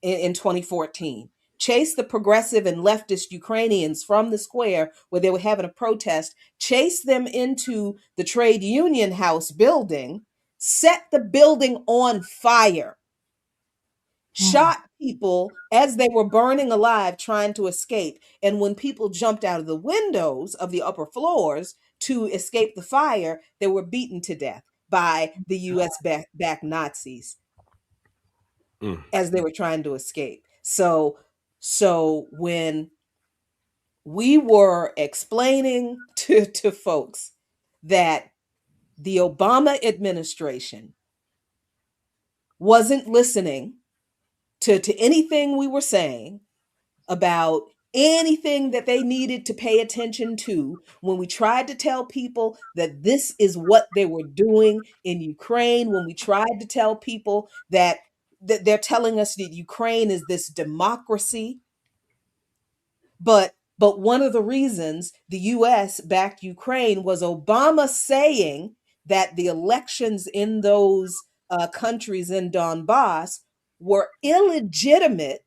Speaker 3: in 2014. Chased the progressive and leftist Ukrainians from the square where they were having a protest, chased them into the trade union house building, set the building on fire, shot people as they were burning alive trying to escape. And when people jumped out of the windows of the upper floors to escape the fire, they were beaten to death by the US-backed Nazis as they were trying to escape. So when we were explaining to folks that the Obama administration wasn't listening to anything we were saying about anything that they needed to pay attention to, when we tried to tell people that this is what they were doing in Ukraine, when we tried to tell people that they're telling us that Ukraine is this democracy, but one of the reasons the US backed Ukraine was Obama saying that the elections in those countries in Donbass were illegitimate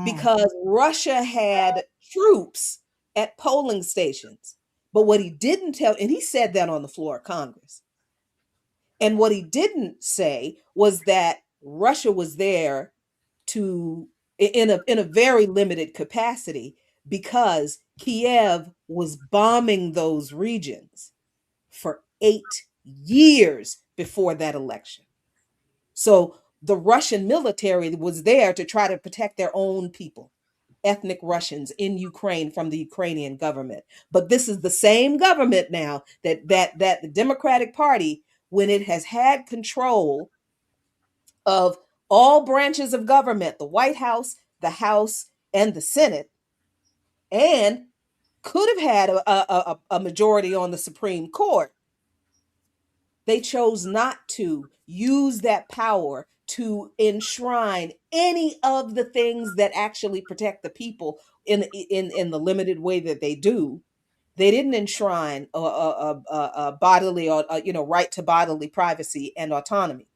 Speaker 3: because Russia had troops at polling stations. But what he didn't tell, and he said that on the floor of Congress, and what he didn't say was that Russia was there to in a very limited capacity because Kiev was bombing those regions for 8 years before that election. So the Russian military was there to try to protect their own people, ethnic Russians in Ukraine, from the Ukrainian government. But this is the same government now that the Democratic Party, when it has had control of all branches of government, the White House, the House, and the Senate, and could have had a majority on the Supreme Court, they chose not to use that power to enshrine any of the things that actually protect the people in the limited way that they do. They didn't enshrine a bodily or right to bodily privacy and autonomy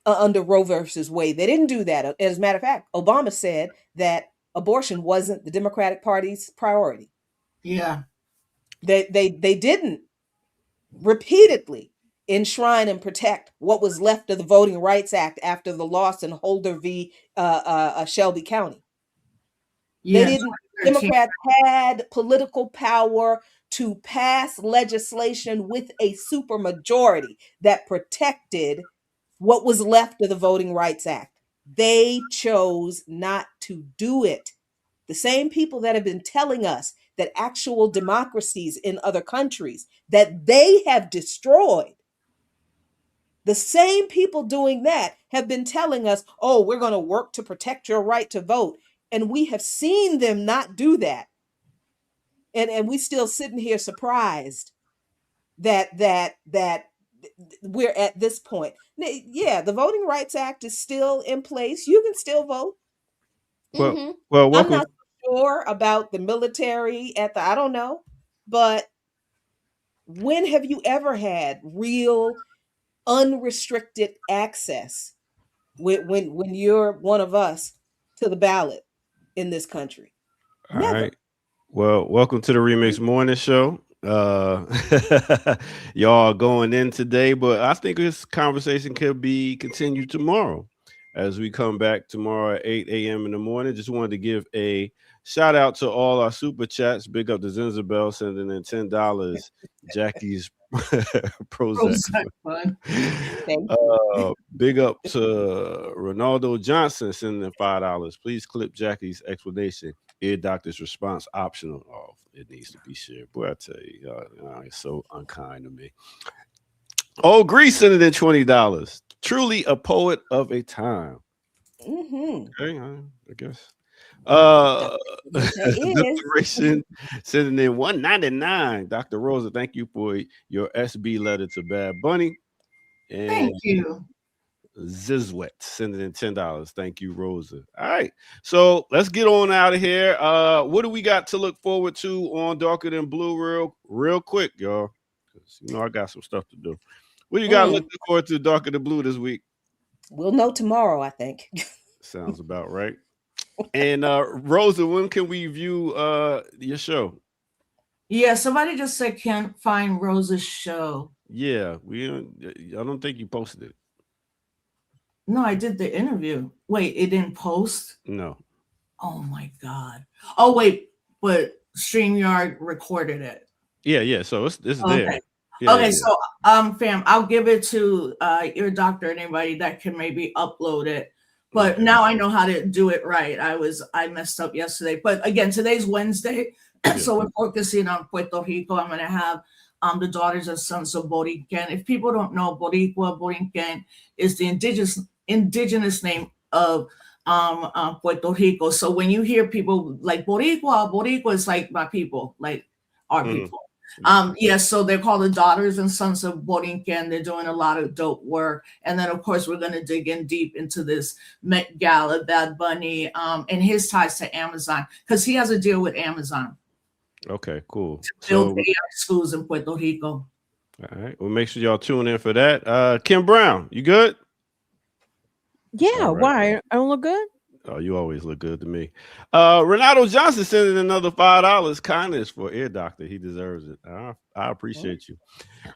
Speaker 3: under Roe versus Wade. They didn't do that. As a matter of fact, Obama said that abortion wasn't the Democratic Party's priority.
Speaker 9: Yeah.
Speaker 3: They didn't repeatedly enshrine and protect what was left of the Voting Rights Act after the loss in Holder v. Shelby County.
Speaker 9: Yeah,
Speaker 3: They didn't. Democrats had political power to pass legislation with a supermajority that protected what was left of the Voting Rights Act. They chose not to do it. The same people that have been telling us that actual democracies in other countries that they have destroyed, the same people doing that have been telling us, oh, we're going to work to protect your right to vote. And we have seen them not do that. And we still sitting here surprised that we're at this point. Yeah, the Voting Rights Act is still in place. You can still vote.
Speaker 2: Well,
Speaker 3: I'm not sure about the military I don't know, but when have you ever had real unrestricted access when you're one of us to the ballot in this country?
Speaker 2: All
Speaker 3: Never.
Speaker 2: right. Well, welcome to the Remix Morning Show. Y'all going in today, but I think this conversation could be continued tomorrow as we come back tomorrow at 8 a.m. in the morning. Just wanted to give a shout out to all our super chats. Big up to Zinzabel sending in $10. Jackie's Prozac. Big up to Ronaldo Johnson sending in $5. Please clip Jackie's explanation. Ear doctor's response optional. Oh, it needs to be shared. Boy, I tell you, it's so unkind to me. Oh, Grease sending in $20. Truly a poet of a time. Okay, I guess. Declaration sending in $1.99. Dr. Rosa, thank you for your SB letter to Bad Bunny. And
Speaker 9: thank you.
Speaker 2: Zizwet sending in $10. Thank you, Rosa. All right, so let's get on out of here. What do we got to look forward to on Darker Than Blue real quick, y'all? Because you know I got some stuff to do. What you got looking forward to Darker Than Blue this week?
Speaker 3: We'll know tomorrow, I think.
Speaker 2: Sounds about right. And Rosa, when can we view your show?
Speaker 9: Yeah, somebody just said can't find Rosa's show.
Speaker 2: Yeah, I don't think you posted it.
Speaker 9: No, I did the interview. Wait, it didn't post?
Speaker 2: No.
Speaker 9: Oh my God. Oh wait, but StreamYard recorded it.
Speaker 2: Yeah. So it's
Speaker 9: Okay.
Speaker 2: there. Yeah,
Speaker 9: okay,
Speaker 2: yeah.
Speaker 9: so fam, I'll give it to your doctor and anybody that can maybe upload it. But now I know how to do it right. I messed up yesterday. But again, today's Wednesday. So we're focusing on Puerto Rico. I'm gonna have the daughters and sons of Borinquen. If people don't know, Borinquen is the indigenous name of Puerto Rico. So when you hear people like Boricua is like my people, like our people. So they're called the Daughters and Sons of Borinquen. They're doing a lot of dope work. And then, of course, we're going to dig in deep into this Met Gala, Bad Bunny, and his ties to Amazon, because he has a deal with Amazon.
Speaker 2: Okay, cool.
Speaker 9: To build AI schools in Puerto Rico.
Speaker 2: All right. Well, make sure y'all tune in for that. Kim Brown, you good?
Speaker 4: Yeah, right. Why? I don't look good?
Speaker 2: Oh, you always look good to me. Renato Johnson sending another $5. Kindness for Ear Doctor. He deserves it. I appreciate you.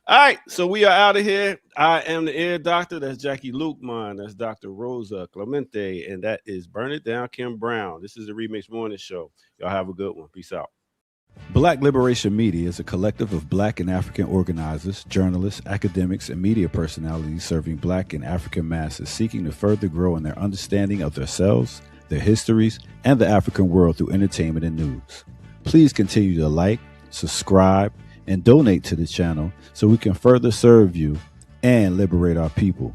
Speaker 2: All right, so we are out of here. I am the Ear Doctor. That's Jackie Lukman. That's Dr. Rosa Clemente. And that is Burn It Down, Kim Brown. This is the Remix Morning Show. Y'all have a good one. Peace out.
Speaker 15: Black Liberation Media is a collective of Black and African organizers, journalists, academics, and media personalities serving Black and African masses seeking to further grow in their understanding of themselves, their histories, and the African world through entertainment and news. Please continue to like, subscribe, and donate to the channel so we can further serve you and liberate our people.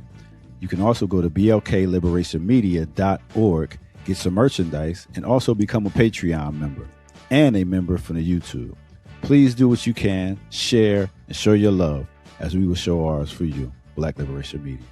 Speaker 15: You can also go to blkliberationmedia.org, get some merchandise, and also become a Patreon member and a member from the YouTube. Please do what you can, share, and show your love as we will show ours for you. Black Liberation Media.